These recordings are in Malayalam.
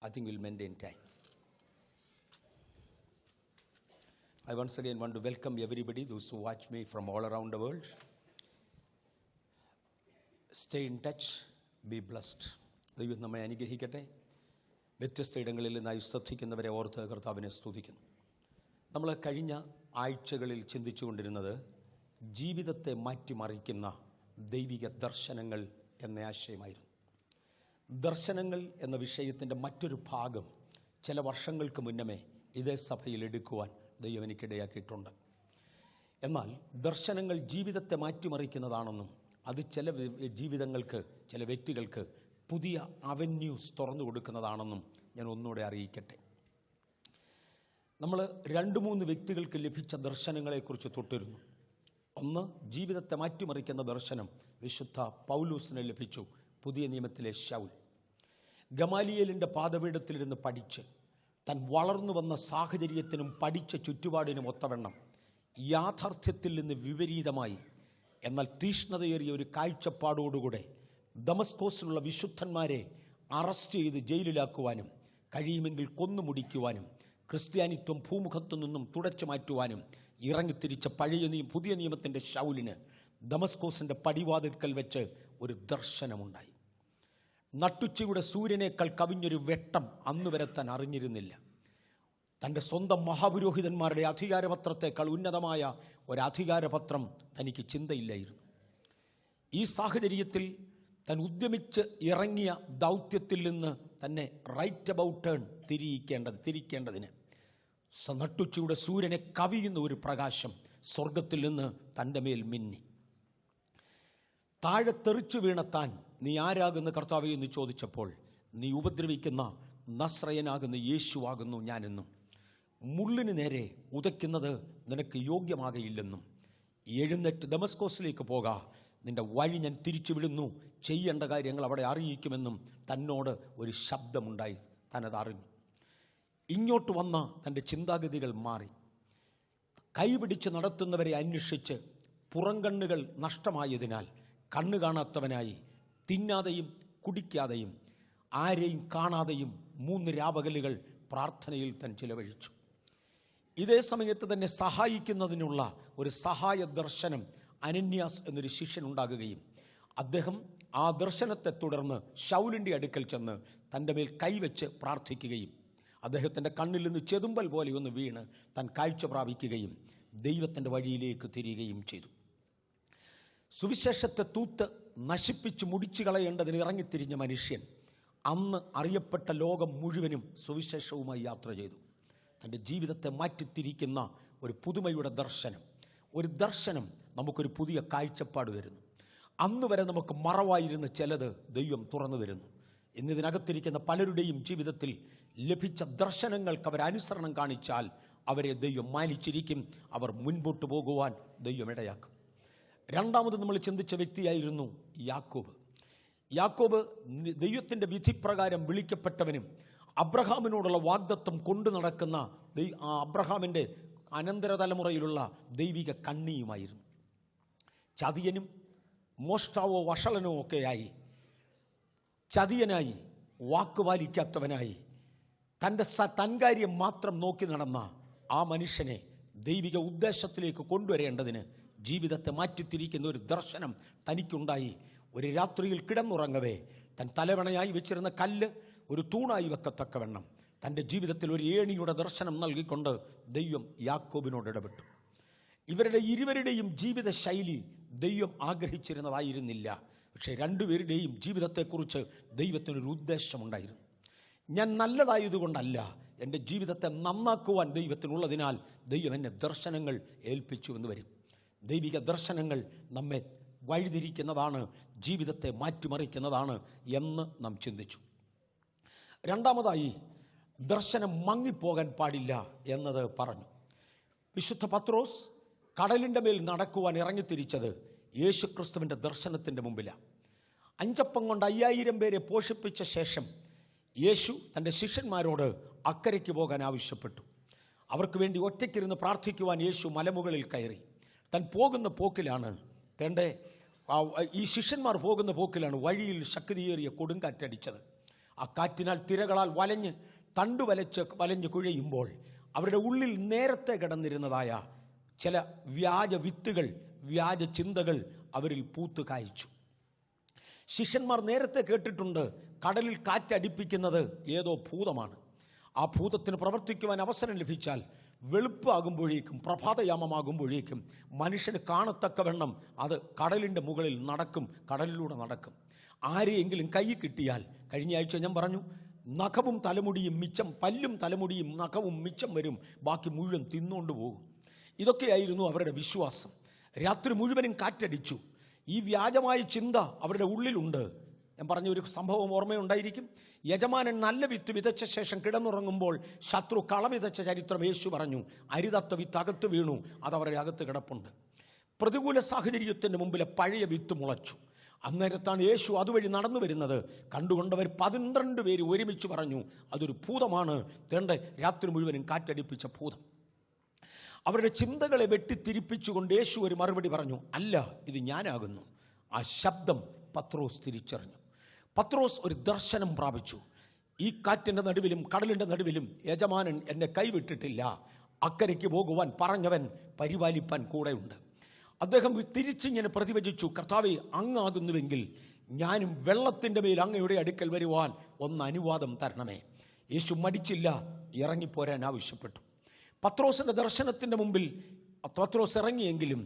I think we'll maintain time. I once again want to welcome everybody, those who watch me from all around the world. Stay in touch, be blessed. ദൈവം നമ്മെ അനുഗ്രഹിക്കട്ടെ. വ്യത്യസ്ത ഇടങ്ങളിൽ നിന്നായി ശ്രദ്ധിക്കുന്നവരെ ഓർത്ത് കർത്താവിനെ സ്തുതിക്കുന്നു. നമ്മൾ കഴിഞ്ഞ ആഴ്ചകളിൽ ചിന്തിച്ചുകൊണ്ടിരുന്നത് ജീവിതത്തെ മാറ്റിമറിക്കുന്ന ദൈവിക ദർശനങ്ങൾ എന്ന ആശയമായിരുന്നു. ദർശനങ്ങൾ എന്ന വിഷയത്തിൻ്റെ മറ്റൊരു ഭാഗം ചില വർഷങ്ങൾക്ക് മുന്നമേ ഇതേ സഭയിൽ എടുക്കുവാൻ ദൈവം എനിക്കിടയാക്കിയിട്ടുണ്ട്. എന്നാൽ ദർശനങ്ങൾ ജീവിതത്തെ മാറ്റിമറിക്കുന്നതാണെന്നും അത് ചില ജീവിതങ്ങൾക്ക്, ചില വ്യക്തികൾക്ക് പുതിയ അവന്യൂസ് തുറന്നു കൊടുക്കുന്നതാണെന്നും ഞാൻ ഒന്നുകൂടെ അറിയിക്കട്ടെ. നമ്മൾ 2-3 വ്യക്തികൾക്ക് ലഭിച്ച ദർശനങ്ങളെക്കുറിച്ച് തൊട്ടിരുന്നു. ഒന്ന്, ജീവിതത്തെ മാറ്റിമറിക്കുന്ന ദർശനം വിശുദ്ധ പൗലോസിന് ലഭിച്ചു. പുതിയ നിയമത്തിലെ ശൗൽ ഗമാലിയേലിൻ്റെ പാദപീഠത്തിലിരുന്ന് പഠിച്ച് താൻ വളർന്നു വന്ന സാഹചര്യത്തിനും പഠിച്ച ചുറ്റുപാടിനും ഒത്തവണ്ണം യാഥാർത്ഥ്യത്തിൽ നിന്ന് വിപരീതമായി എന്നാൽ തീഷ്ണതയേറിയ ഒരു കാഴ്ചപ്പാടോടുകൂടെ ദമസ്കോസിലുള്ള വിശുദ്ധന്മാരെ അറസ്റ്റ് ചെയ്ത് ജയിലിലാക്കുവാനും കഴിയുമെങ്കിൽ കൊന്നുമുടിക്കുവാനും ക്രിസ്ത്യാനിത്വം ഭൂമുഖത്തു നിന്നും തുടച്ചു മാറ്റുവാനും ഇറങ്ങിത്തിരിച്ച പുതിയ നിയമത്തിൻ്റെ ശൗലിന് ദമസ്കോസിൻ്റെ പടിവാതിൽക്കൽ വെച്ച് ഒരു ദർശനമുണ്ടായി. നട്ടുച്ചയുടെ സൂര്യനേക്കാൾ കവിഞ്ഞൊരു വെട്ടം അന്നുവരെ താൻ അറിഞ്ഞിരുന്നില്ല. തൻ്റെ സ്വന്തം മഹാപുരോഹിതന്മാരുടെ അധികാരപത്രത്തേക്കാൾ ഉന്നതമായ ഒരു അധികാരപത്രം തനിക്ക് ചിന്തയില്ലായിരുന്നു. ഈ സാഹചര്യത്തിൽ താൻ ഉദ്യമിച്ച് ഇറങ്ങിയ ദൗത്യത്തിൽ നിന്ന് തന്നെ റൈറ്റ് അബൌട്ട് ടേൺ തിരിക്കേണ്ടതിന് നട്ടുച്ചയുടെ സൂര്യനെ കവിയുന്ന ഒരു പ്രകാശം സ്വർഗത്തിൽ നിന്ന് തൻ്റെ മേൽ മിന്നി. താഴെ തെറിച്ചു വീണ താൻ, നീ ആരാകുന്ന കർത്താവേ എന്ന് ചോദിച്ചപ്പോൾ, നീ ഉപദ്രവിക്കുന്ന നസ്രയനാകുന്ന യേശുവാകുന്നു ഞാനെന്നും മുള്ളിന് നേരെ ഉതയ്ക്കുന്നത് നിനക്ക് യോഗ്യമാകയില്ലെന്നും എഴുന്നേറ്റ് ദമസ്കോസിലേക്ക് പോക, നിന്റെ വഴി ഞാൻ തിരിച്ചു വിടുന്നു, ചെയ്യേണ്ട കാര്യങ്ങൾ അവിടെ അറിയിക്കുമെന്നും തന്നോട് ഒരു ശബ്ദമുണ്ടായി. താനത് അറിഞ്ഞു. ഇങ്ങോട്ട് വന്ന തൻ്റെ ചിന്താഗതികൾ മാറി. കൈപിടിച്ച് നടത്തുന്നവരെ അന്വേഷിച്ച് പുറംകണ്ണുകൾ നഷ്ടമായതിനാൽ കണ്ണു കാണാത്തവനായി തിന്നാതെയും കുടിക്കാതെയും ആരെയും കാണാതെയും 3 രാപകലുകൾ പ്രാർത്ഥനയിൽ താൻ ചിലവഴിച്ചു. ഇതേ സമയത്ത് തന്നെ സഹായിക്കുന്നതിനുള്ള ഒരു സഹായ ദർശനം അനന്യാസ് എന്നൊരു ശിഷ്യനുണ്ടാകുകയും അദ്ദേഹം ആ ദർശനത്തെ തുടർന്ന് ശൗലിൻ്റെ അടുക്കൽ ചെന്ന് തൻ്റെ മേൽ കൈവച്ച് പ്രാർത്ഥിക്കുകയും അദ്ദേഹത്തിൻ്റെ കണ്ണിൽ നിന്ന് ചെതുമ്പൽ പോലെ ഒന്ന് വീണ് താൻ കാഴ്ച പ്രാപിക്കുകയും ദൈവത്തിൻ്റെ വഴിയിലേക്ക് തിരിയുകയും ചെയ്തു. സുവിശേഷത്തെ തൂത്ത് നശിപ്പിച്ച് മുടിച്ചു കളയേണ്ടതിന് ഇറങ്ങിത്തിരിഞ്ഞ മനുഷ്യൻ അന്ന് അറിയപ്പെട്ട ലോകം മുഴുവനും സുവിശേഷവുമായി യാത്ര ചെയ്തു. തൻ്റെ ജീവിതത്തെ മാറ്റിത്തിരിക്കുന്ന ഒരു പുതുമയുടെ ദർശനം, ഒരു ദർശനം നമുക്കൊരു പുതിയ കാഴ്ചപ്പാട് തരുന്നു. അന്ന് വരെ നമുക്ക് മറവായിരുന്ന ചിലത് ദൈവം തുറന്നു തരുന്നു. ഇന്നിതിനകത്തിരിക്കുന്ന പലരുടെയും ജീവിതത്തിൽ ലഭിച്ച ദർശനങ്ങൾക്ക് അവരനുസരണം കാണിച്ചാൽ അവരെ ദൈവം മാനിച്ചിരിക്കും. അവർ മുൻപോട്ട് പോകുവാൻ ദൈവം ഇടയാക്കും. രണ്ടാമത് നമ്മൾ ചിന്തിച്ച വ്യക്തിയായിരുന്നു യാക്കോബ്. യാക്കോബ് ദൈവത്തിൻ്റെ വിധിപ്രകാരം വിളിക്കപ്പെട്ടവനും അബ്രഹാമിനോടുള്ള വാഗ്ദത്തം കൊണ്ടു നടക്കുന്ന അബ്രഹാമിൻ്റെ അനന്തരതലമുറയിലുള്ള ദൈവിക കണ്ണിയുമായിരുന്നു. ചതിയനും മോഷ്ടാവോ വഷളനോ ഒക്കെയായി, ചതിയനായി, വാക്കുപാലിക്കാത്തവനായി, തൻകാര്യം മാത്രം നോക്കി നടന്ന ആ മനുഷ്യനെ ദൈവിക ഉദ്ദേശത്തിലേക്ക് കൊണ്ടുവരേണ്ടതിന് ജീവിതത്തെ മാറ്റിത്തിരിക്കുന്ന ഒരു ദർശനം തനിക്കുണ്ടായി. ഒരു രാത്രിയിൽ കിടന്നുറങ്ങവേ തൻ തലവണയായി വെച്ചിരുന്ന കല്ല് ഒരു തൂണായി വെക്കത്തക്കവണ്ണം തൻ്റെ ജീവിതത്തിൽ ഒരു ഏണിയുടെ ദർശനം നൽകിക്കൊണ്ട് ദൈവം യാക്കോബിനോട് ഇടപെട്ടു. ഇവരുടെ ഇരുവരുടെയും ജീവിത ശൈലി ദൈവം ആഗ്രഹിച്ചിരുന്നതായിരുന്നില്ല. പക്ഷേ രണ്ടുപേരുടെയും ജീവിതത്തെക്കുറിച്ച് ദൈവത്തിനൊരു ഉദ്ദേശമുണ്ടായിരുന്നു. ഞാൻ നല്ലതായതുകൊണ്ടല്ല, എൻ്റെ ജീവിതത്തെ നന്നാക്കുവാൻ ദൈവത്തിനുള്ളതിനാൽ ദൈവം എന്നെ ദർശനങ്ങൾ ഏൽപ്പിച്ചു എന്ന് വരും. ദൈവിക ദർശനങ്ങൾ നമ്മെ വഴിതിരിക്കുന്നതാണ്, ജീവിതത്തെ മാറ്റിമറിക്കുന്നതാണ് എന്ന് നാം ചിന്തിച്ചു. രണ്ടാമതായി, ദർശനം മങ്ങിപ്പോകാൻ പാടില്ല എന്നത് പറഞ്ഞു. വിശുദ്ധ പത്രോസ് കടലിൻ്റെ മേൽ നടക്കുവാൻ ഇറങ്ങിത്തിരിച്ചത് യേശുക്രിസ്തുവിൻ്റെ ദർശനത്തിൻ്റെ മുമ്പിലാണ്. 5 അപ്പം കൊണ്ട് 5000 പേരെ പോഷിപ്പിച്ച ശേഷം യേശു തൻ്റെ ശിഷ്യന്മാരോട് അക്കരയ്ക്ക് പോകാൻ ആവശ്യപ്പെട്ടു. അവർക്ക് വേണ്ടി ഒറ്റയ്ക്കിരുന്ന് പ്രാർത്ഥിക്കുവാൻ യേശു മലമുകളിൽ കയറി. താൻ പോകുന്ന പോക്കിലാണ് ഈ ശിഷ്യന്മാർ പോകുന്ന പോക്കിലാണ് വഴിയിൽ ശക്തിയേറിയ കൊടുങ്കാറ്റടിച്ചത്. ആ കാറ്റിനാൽ തിരകളാൽ വലഞ്ഞ് കുഴയുമ്പോൾ അവരുടെ ഉള്ളിൽ നേരത്തെ കിടന്നിരുന്നതായ ചില വ്യാജ വിത്തുകൾ, വ്യാജ ചിന്തകൾ അവരിൽ പൂത്തു കായ്ച്ചു. ശിഷ്യന്മാർ നേരത്തെ കേട്ടിട്ടുണ്ട്, കടലിൽ കാറ്റടിപ്പിക്കുന്നത് ഏതോ ഭൂതമാണ്. ആ ഭൂതത്തിന് പ്രവർത്തിക്കുവാൻ അവസരം ലഭിച്ചാൽ വെളുപ്പാകുമ്പോഴേക്കും, പ്രഭാതയാമമാകുമ്പോഴേക്കും മനുഷ്യന് കാണത്തക്കവണ്ണം അത് കടലിൻ്റെ മുകളിൽ നടക്കും, കടലിലൂടെ നടക്കും. ആരെയെങ്കിലും കൈ കിട്ടിയാൽ, കഴിഞ്ഞ ആഴ്ച ഞാൻ പറഞ്ഞു, നഖവും തലമുടിയും മിച്ചം, പല്ലും തലമുടിയും നഖവും മിച്ചം വരും, ബാക്കി മുഴുവൻ തിന്നുകൊണ്ട് പോകും. ഇതൊക്കെയായിരുന്നു അവരുടെ വിശ്വാസം. രാത്രി മുഴുവനും കാറ്റടിച്ചു. ഈ വ്യാജമായ ചിന്ത അവരുടെ ഉള്ളിലുണ്ട്. ഞാൻ പറഞ്ഞ ഒരു സംഭവം ഓർമ്മയുണ്ടായിരിക്കും. യജമാനൻ നല്ല വിത്ത് വിതച്ച ശേഷം കിടന്നുറങ്ങുമ്പോൾ ശത്രു കളം വിതച്ച ചരിത്രം യേശു പറഞ്ഞു. അരുതത്ത വിത്ത് അകത്ത് വീണു, അത് അവരുടെ അകത്ത് കിടപ്പുണ്ട്. പ്രതികൂല സാഹചര്യത്തിൻ്റെ മുമ്പിലെ പഴയ വിത്ത് മുളച്ചു. അന്നേരത്താണ് യേശു അതുവഴി നടന്നു വരുന്നത്. കണ്ടുകൊണ്ടവർ 12 പേര് ഒരുമിച്ച് പറഞ്ഞു, അതൊരു ഭൂതമാണ്, തേണ്ട രാത്രി മുഴുവനും കാറ്റടിപ്പിച്ച ഭൂതം. അവരുടെ ചിന്തകളെ വെട്ടിത്തിരിപ്പിച്ചുകൊണ്ട് യേശു ഒരു മറുപടി പറഞ്ഞു, അല്ല, ഇത് ഞാനാകുന്നു. ആ ശബ്ദം പത്രോസ് തിരിച്ചറിഞ്ഞു. പത്രോസ് ഒരു ദർശനം പ്രാപിച്ചു. ഈ കാറ്റിൻ്റെ നടുവിലും കടലിൻ്റെ നടുവിലും യജമാനൻ എന്നെ കൈവിട്ടിട്ടില്ല. അക്കരയ്ക്ക് പോകുവാൻ പറഞ്ഞവൻ പരിപാലിപ്പാൻ കൂടെയുണ്ട്. അദ്ദേഹം തിരിച്ചിങ്ങനെ പ്രതിവചിച്ചു, കർത്താവേ, അങ്ങാകുന്നുവെങ്കിൽ ഞാനും വെള്ളത്തിൻ്റെ മേൽ അങ്ങയുടെ അടുക്കൽ വരുവാൻ ഒന്ന് അനുവാദം തരണമേ. യേശു മടിച്ചില്ല, ഇറങ്ങിപ്പോരാൻ ആവശ്യപ്പെട്ടു. പത്രോസിൻ്റെ ദർശനത്തിൻ്റെ മുമ്പിൽ പത്രോസ് ഇറങ്ങിയെങ്കിലും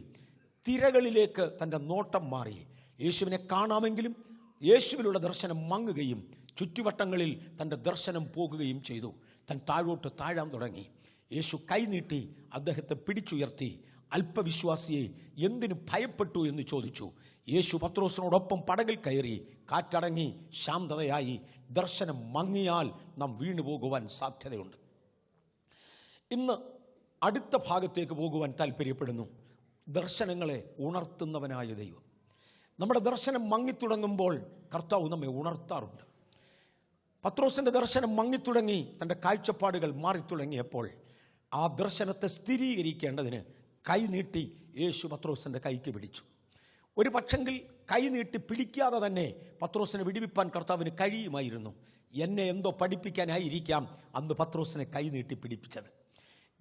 തിരകളിലേക്ക് തൻ്റെ നോട്ടം മാറി. യേശുവിനെ കാണാമെങ്കിലും യേശുവിലുള്ള ദർശനം മങ്ങുകയും ചുറ്റുവട്ടങ്ങളിൽ തൻ്റെ ദർശനം പോകുകയും ചെയ്തു. താൻ താഴോട്ട് താഴാൻ തുടങ്ങി. യേശു കൈനീട്ടി അദ്ദേഹത്തെ പിടിച്ചുയർത്തി. അല്പവിശ്വാസിയെ എന്തിനു ഭയപ്പെട്ടു എന്ന് ചോദിച്ചു. യേശു പത്രോസിനോടൊപ്പം പടകിൽ കയറി. കാറ്റടങ്ങി, ശാന്തതയായി. ദർശനം മങ്ങിയാൽ നാം വീണുപോകുവാൻ സാധ്യതയുണ്ട്. ഇന്ന് അടുത്ത ഭാഗത്തേക്ക് പോകുവാൻ താല്പര്യപ്പെടുന്നു. ദർശനങ്ങളെ ഉണർത്തുന്നവനായ ദൈവം. നമ്മുടെ ദർശനം മങ്ങിത്തുടങ്ങുമ്പോൾ കർത്താവ് നമ്മെ ഉണർത്താറുണ്ട്. പത്രോസിൻ്റെ ദർശനം മങ്ങിത്തുടങ്ങി, തൻ്റെ കാഴ്ചപ്പാടുകൾ മാറിത്തുടങ്ങിയപ്പോൾ ആ ദർശനത്തെ സ്ഥിരീകരിക്കേണ്ടതിന് കൈനീട്ടി യേശു പത്രോസിൻ്റെ കൈക്ക് പിടിച്ചു. ഒരു പക്ഷെങ്കിൽ കൈനീട്ടി പിടിക്കാതെ തന്നെ പത്രോസിനെ വിടുവിപ്പാൻ കർത്താവിന് കഴിയുമായിരുന്നു. എന്നെ എന്തോ പഠിപ്പിക്കാനായിരിക്കാം അന്ന് പത്രോസിനെ കൈനീട്ടി പിടിപ്പിച്ചത്.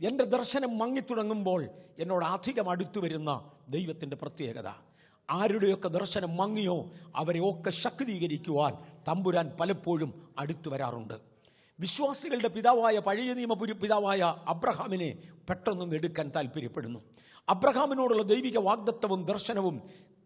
എൻ്റെ ദർശനം മങ്ങിത്തുടങ്ങുമ്പോൾ എന്നോട് അധികം അടുത്തു വരുന്ന ദൈവത്തിൻ്റെ പ്രത്യേകത, ആരുടെയൊക്കെ ദർശനം മങ്ങിയോ അവരെയൊക്കെ ശക്തീകരിക്കുവാൻ തമ്പുരാൻ പലപ്പോഴും അടുത്തു വരാറുണ്ട്. വിശ്വാസികളുടെ പിതാവായ, പഴയ നിയമ പിതാവായ അബ്രഹാമിനെ പെട്ടെന്ന് എടുക്കാൻ താല്പര്യപ്പെടുന്നു. അബ്രഹാമിനോടുള്ള ദൈവിക വാഗ്ദത്തവും ദർശനവും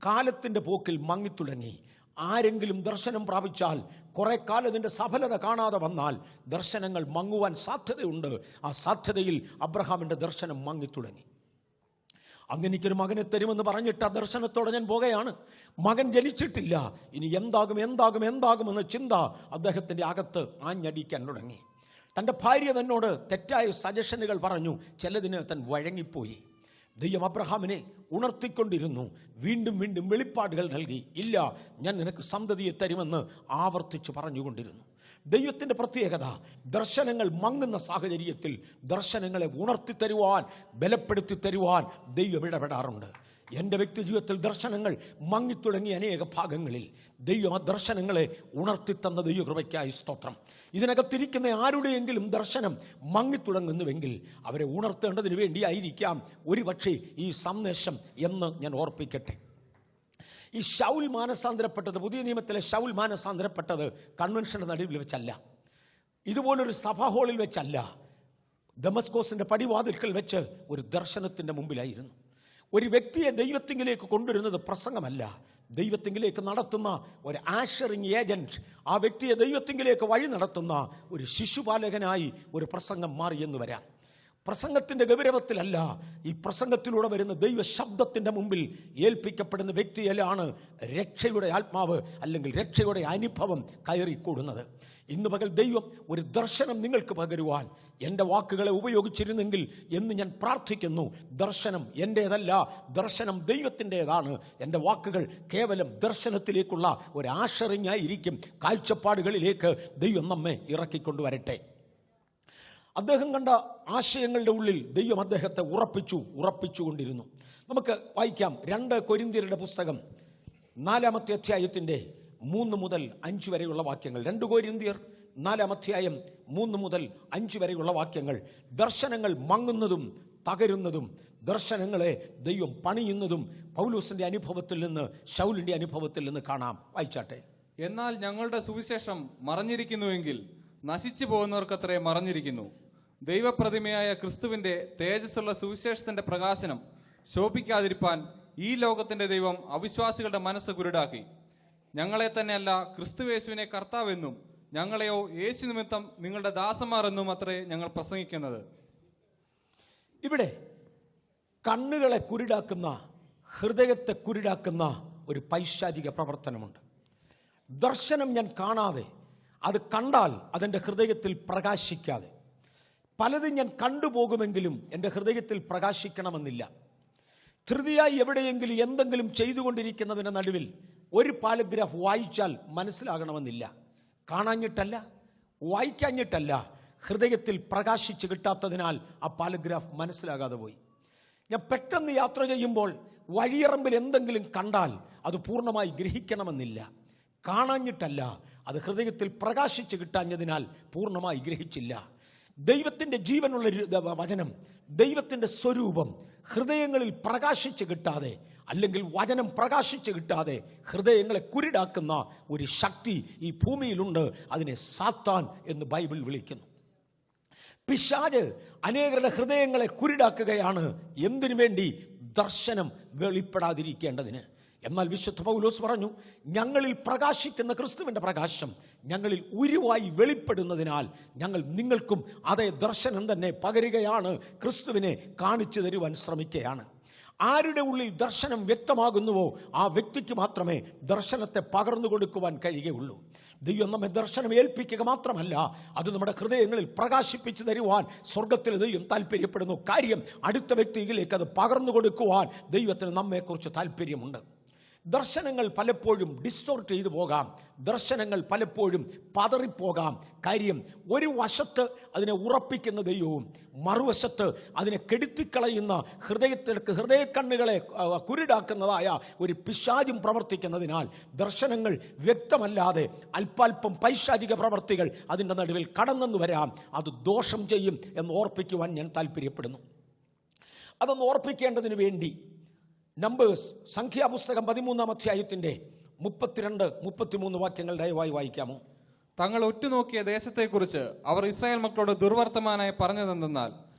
കാലത്തിൻ്റെ പോക്കിൽ മങ്ങിത്തുടങ്ങി. ആരെങ്കിലും ദർശനം പ്രാപിച്ചാൽ കുറെ കാലം അതിൻ്റെ സഫലത കാണാതെ വന്നാൽ ദർശനങ്ങൾ മങ്ങുവാൻ സാധ്യതയുണ്ട്. ആ സാധ്യതയിൽ അബ്രഹാമിൻ്റെ ദർശനം മങ്ങിത്തുടങ്ങി. അങ്ങനെ എനിക്കൊരു മകനെ തരുമെന്ന് പറഞ്ഞിട്ട് ആ ദർശനത്തോടെ ഞാൻ പോകുകയാണ്. മകൻ ജനിച്ചിട്ടില്ല. ഇനി എന്താകുമെന്ന ചിന്ത അദ്ദേഹത്തിൻ്റെ അകത്ത് ആഞ്ഞടിക്കാൻ തുടങ്ങി. തൻ്റെ ഭാര്യ തന്നോട് തെറ്റായ സജഷനുകൾ പറഞ്ഞു. ചിലതിന് താൻ വഴങ്ങിപ്പോയി. ദൈവം അബ്രഹാമിനെ ഉണർത്തിക്കൊണ്ടിരുന്നു. വീണ്ടും വീണ്ടും വെളിപ്പാടുകൾ നൽകി. ഇല്ല, ഞാൻ നിനക്ക് സന്തതിയെ തരുമെന്ന് ആവർത്തിച്ച് പറഞ്ഞുകൊണ്ടിരുന്നു. ദൈവത്തിൻ്റെ പ്രത്യേകത, ദർശനങ്ങൾ മങ്ങുന്ന സാഹചര്യത്തിൽ ദർശനങ്ങളെ ഉണർത്തി തരുവാൻ, ബലപ്പെടുത്തി തരുവാൻ ദൈവം ഇടപെടാറുണ്ട്. എൻ്റെ വ്യക്തി ജീവിതത്തിൽ ദർശനങ്ങൾ മങ്ങിത്തുടങ്ങിയ അനേക ഭാഗങ്ങളിൽ ദൈവം ആ ദർശനങ്ങളെ ഉണർത്തിത്തന്ന ദൈവകൃപയ്ക്കായി സ്തോത്രം. ഇതിനകത്തിരിക്കുന്ന ആരുടെയെങ്കിലും ദർശനം മങ്ങിത്തുടങ്ങുന്നുവെങ്കിൽ അവരെ ഉണർത്തേണ്ടതിന് വേണ്ടിയായിരിക്കാം ഒരുപക്ഷെ ഈ സന്ദേശം എന്ന് ഞാൻ ഓർപ്പിക്കട്ടെ. ഈ ശൗൽ മാനസാന്തരപ്പെട്ടത്, പുതിയ നിയമത്തിലെ ശൗൽ മാനസാന്തരപ്പെട്ടത് കൺവെൻഷൻ്റെ നടുവിൽ വെച്ചല്ല, ഇതുപോലൊരു സഭാ ഹാളിൽ വെച്ചല്ല, ദമസ്കോസിൻ്റെ പടിവാതിൽക്കൽ വെച്ച് ഒരു ദർശനത്തിൻ്റെ മുമ്പിലായിരുന്നു. ഒരു വ്യക്തിയെ ദൈവത്തിങ്കിലേക്ക് കൊണ്ടുവരുന്നത് പ്രസംഗമല്ല, ദൈവത്തിങ്കിലേക്ക് നടത്തുന്ന ഒരു ആഷറിങ് ഏജന്റ്, ആ വ്യക്തിയെ ദൈവത്തിങ്കിലേക്ക് വഴി നടത്തുന്ന ഒരു ശിശുപാലകനായി ഒരു പ്രസംഗം മാറിയെന്ന് വരാം. പ്രസംഗത്തിൻ്റെ ഗൗരവത്തിലല്ല, ഈ പ്രസംഗത്തിലൂടെ വരുന്ന ദൈവ ശബ്ദത്തിൻ്റെ മുമ്പിൽ ഏൽപ്പിക്കപ്പെടുന്ന വ്യക്തിയിലാണ് രക്ഷയുടെ ആത്മാവ് അല്ലെങ്കിൽ രക്ഷയുടെ അനുഭവം കയറിക്കൂടുന്നത്. ഇന്ന് പകൽ ദൈവം ഒരു ദർശനം നിങ്ങൾക്ക് പകരുവാൻ എൻ്റെ വാക്കുകളെ ഉപയോഗിച്ചിരുന്നെങ്കിൽ എന്ന് ഞാൻ പ്രാർത്ഥിക്കുന്നു. ദർശനം എൻ്റേതല്ല, ദർശനം ദൈവത്തിൻ്റേതാണ്. എൻ്റെ വാക്കുകൾ കേവലം ദർശനത്തിലേക്കുള്ള ഒരു ആശറിങ്ങായിരിക്കും. കാഴ്ചപ്പാടുകളിലേക്ക് ദൈവം നമ്മെ ഇറക്കിക്കൊണ്ടുവരട്ടെ. അദ്ദേഹം കണ്ട ആശയങ്ങളുടെ ഉള്ളിൽ ദൈവം അദ്ദേഹത്തെ ഉറപ്പിച്ചുകൊണ്ടിരുന്നു. നമുക്ക് വായിക്കാം 2 കൊരിന്ത്യരുടെ പുസ്തകം 4-ാമത്തെ അധ്യായത്തിൻ്റെ 3 മുതൽ 5 വരെയുള്ള വാക്യങ്ങൾ. 2 കൊരിന്ത്യർ 4 മുതൽ 5 വരെയുള്ള വാക്യങ്ങൾ ദർശനങ്ങൾ മങ്ങുന്നതും തകരുന്നതും ദർശനങ്ങളെ ദൈവം പണിയുന്നതും പൗലോസിന്റെ അനുഭവത്തിൽ നിന്ന്, ശൗലിന്റെ അനുഭവത്തിൽ നിന്ന് കാണാം. വായിച്ചാട്ടെ. എന്നാൽ ഞങ്ങളുടെ സുവിശേഷം മറഞ്ഞിരിക്കുന്നുവെങ്കിൽ നശിച്ചു പോകുന്നവർക്കത്രേ മറഞ്ഞിരിക്കുന്നു. ദൈവപ്രതിമയായ ക്രിസ്തുവിന്റെ തേജസ്സുള്ള സുവിശേഷത്തിന്റെ പ്രകാശനം ശോഭിക്കാതിരിപ്പാൻ ഈ ലോകത്തിന്റെ ദൈവം അവിശ്വാസികളുടെ മനസ്സ് കുരുടാക്കി. ഞങ്ങളെ തന്നെയല്ല ക്രിസ്തുയേശുവിനെ കർത്താവെന്നും ഞങ്ങളെയോ യേശു നിമിത്തം നിങ്ങളുടെ ദാസന്മാർ എന്നും അത്രേ ഞങ്ങൾ പ്രസംഗിക്കുന്നത്. ഇവിടെ കണ്ണുകളെ കുരുടാക്കുന്ന, ഹൃദയത്തെ കുരുടാക്കുന്ന ഒരു പൈശാചിക പ്രവർത്തനമുണ്ട്. ദർശനം ഞാൻ കാണാതെ, അത് കണ്ടാൽ അതെൻ്റെ ഹൃദയത്തിൽ പ്രകാശിക്കാതെ, പലതും ഞാൻ കണ്ടുപോകുമെങ്കിലും എൻ്റെ ഹൃദയത്തിൽ പ്രകാശിക്കണമെന്നില്ല. ധൃതിയായി എവിടെയെങ്കിലും എന്തെങ്കിലും ചെയ്തുകൊണ്ടിരിക്കുന്നതിൻ്റെ നടുവിൽ ഒരു പാരഗ്രാഫ് വായിച്ചാൽ മനസ്സിലാകണമെന്നില്ല. കാണാഞ്ഞിട്ടല്ല, വായിക്കാഞ്ഞിട്ടല്ല, ഹൃദയത്തിൽ പ്രകാശിച്ച് കിട്ടാത്തതിനാൽ ആ പാരഗ്രാഫ് മനസ്സിലാകാതെ പോയി. ഞാൻ പെട്ടെന്ന് യാത്ര ചെയ്യുമ്പോൾ വഴിയറമ്പിൽ എന്തെങ്കിലും കണ്ടാൽ അത് പൂർണ്ണമായി ഗ്രഹിക്കണമെന്നില്ല. കാണാഞ്ഞിട്ടല്ല, അത് ഹൃദയത്തിൽ പ്രകാശിച്ച് കിട്ടാഞ്ഞതിനാൽ പൂർണ്ണമായി ഗ്രഹിച്ചില്ല. ദൈവത്തിൻ്റെ ജീവനുള്ള വചനം, ദൈവത്തിൻ്റെ സ്വരൂപം ഹൃദയങ്ങളിൽ പ്രകാശിച്ച് കിട്ടാതെ, അല്ലെങ്കിൽ വചനം പ്രകാശിച്ച് കിട്ടാതെ ഹൃദയങ്ങളെ കുരുടാക്കുന്ന ഒരു ശക്തി ഈ ഭൂമിയിലുണ്ട്. അതിനെ സാത്താൻ എന്ന് ബൈബിൾ വിളിക്കുന്നു. പിശാച് അനേകരുടെ ഹൃദയങ്ങളെ കുരുടാക്കുകയാണ്. എന്തിനു വേണ്ടി? ദർശനം വെളിപ്പെടാതിരിക്കേണ്ടതിന്. എന്നാൽ വിശുദ്ധ പൗലോസ് പറഞ്ഞു, ഞങ്ങളിൽ പ്രകാശിക്കുന്ന ക്രിസ്തുവിൻ്റെ പ്രകാശം ഞങ്ങളിൽ ഉരുവായി വെളിപ്പെടുന്നതിനാൽ ഞങ്ങൾ നിങ്ങൾക്കും അതേ ദർശനം തന്നെ പകരുകയാണ്, ക്രിസ്തുവിനെ കാണിച്ചു തരുവാൻ ശ്രമിക്കുകയാണ്. ആരുടെ ഉള്ളിൽ ദർശനം വ്യക്തമാകുന്നുവോ ആ വ്യക്തിക്ക് മാത്രമേ ദർശനത്തെ പകർന്നു കൊടുക്കുവാൻ കഴിയുകയുള്ളൂ. ദൈവം നമ്മെ ദർശനം ഏൽപ്പിക്കുക മാത്രമല്ല, അത് നമ്മുടെ ഹൃദയങ്ങളിൽ പ്രകാശിപ്പിച്ചു തരുവാൻ സ്വർഗത്തിൽ ദൈവം താല്പര്യപ്പെടുന്നു. കാര്യം, അടുത്ത വ്യക്തിയിലേക്ക് അത് പകർന്നു കൊടുക്കുവാൻ ദൈവത്തിന് നമ്മെക്കുറിച്ച് താല്പര്യമുണ്ട്. ദർശനങ്ങൾ പലപ്പോഴും ഡിസ്റ്റോർട്ട് ചെയ്തു പോകാം, ദർശനങ്ങൾ പലപ്പോഴും പതറിപ്പോകാം. കാര്യം, ഒരു വശത്ത് അതിനെ ഉറപ്പിക്കുന്ന ദൈവവും മറുവശത്ത് അതിനെ കെടുത്തിക്കളയുന്ന ഹൃദയക്കണ്ണുകളെ കുരുടാക്കുന്നതായ ഒരു പിശാചും പ്രവർത്തിക്കുന്നതിനാൽ ദർശനങ്ങൾ വ്യക്തമല്ലാതെ അല്പാൽപ്പം പൈശാചിക പ്രവർത്തികൾ അതിൻ്റെ നടുവിൽ കടന്നെന്നു വരാം. അത് ദോഷം ചെയ്യും എന്ന് ഓർപ്പിക്കുവാൻ ഞാൻ താല്പര്യപ്പെടുന്നു. അതൊന്ന് ഓർപ്പിക്കേണ്ടതിന് വേണ്ടി നമ്പേഴ്സ്, സംഖ്യാപുസ്തകം 13-ാം അധ്യായത്തിന്റെ 32-33 വാക്യങ്ങൾ ദയവായി വായിക്കാമോ? തങ്ങൾ ഒറ്റുനോക്കിയ ദേശത്തെക്കുറിച്ച് അവർ ഇസ്രായേൽ മക്കളോട് ദുർവർത്തമാനായി പറഞ്ഞതെന്തെന്നാൽ,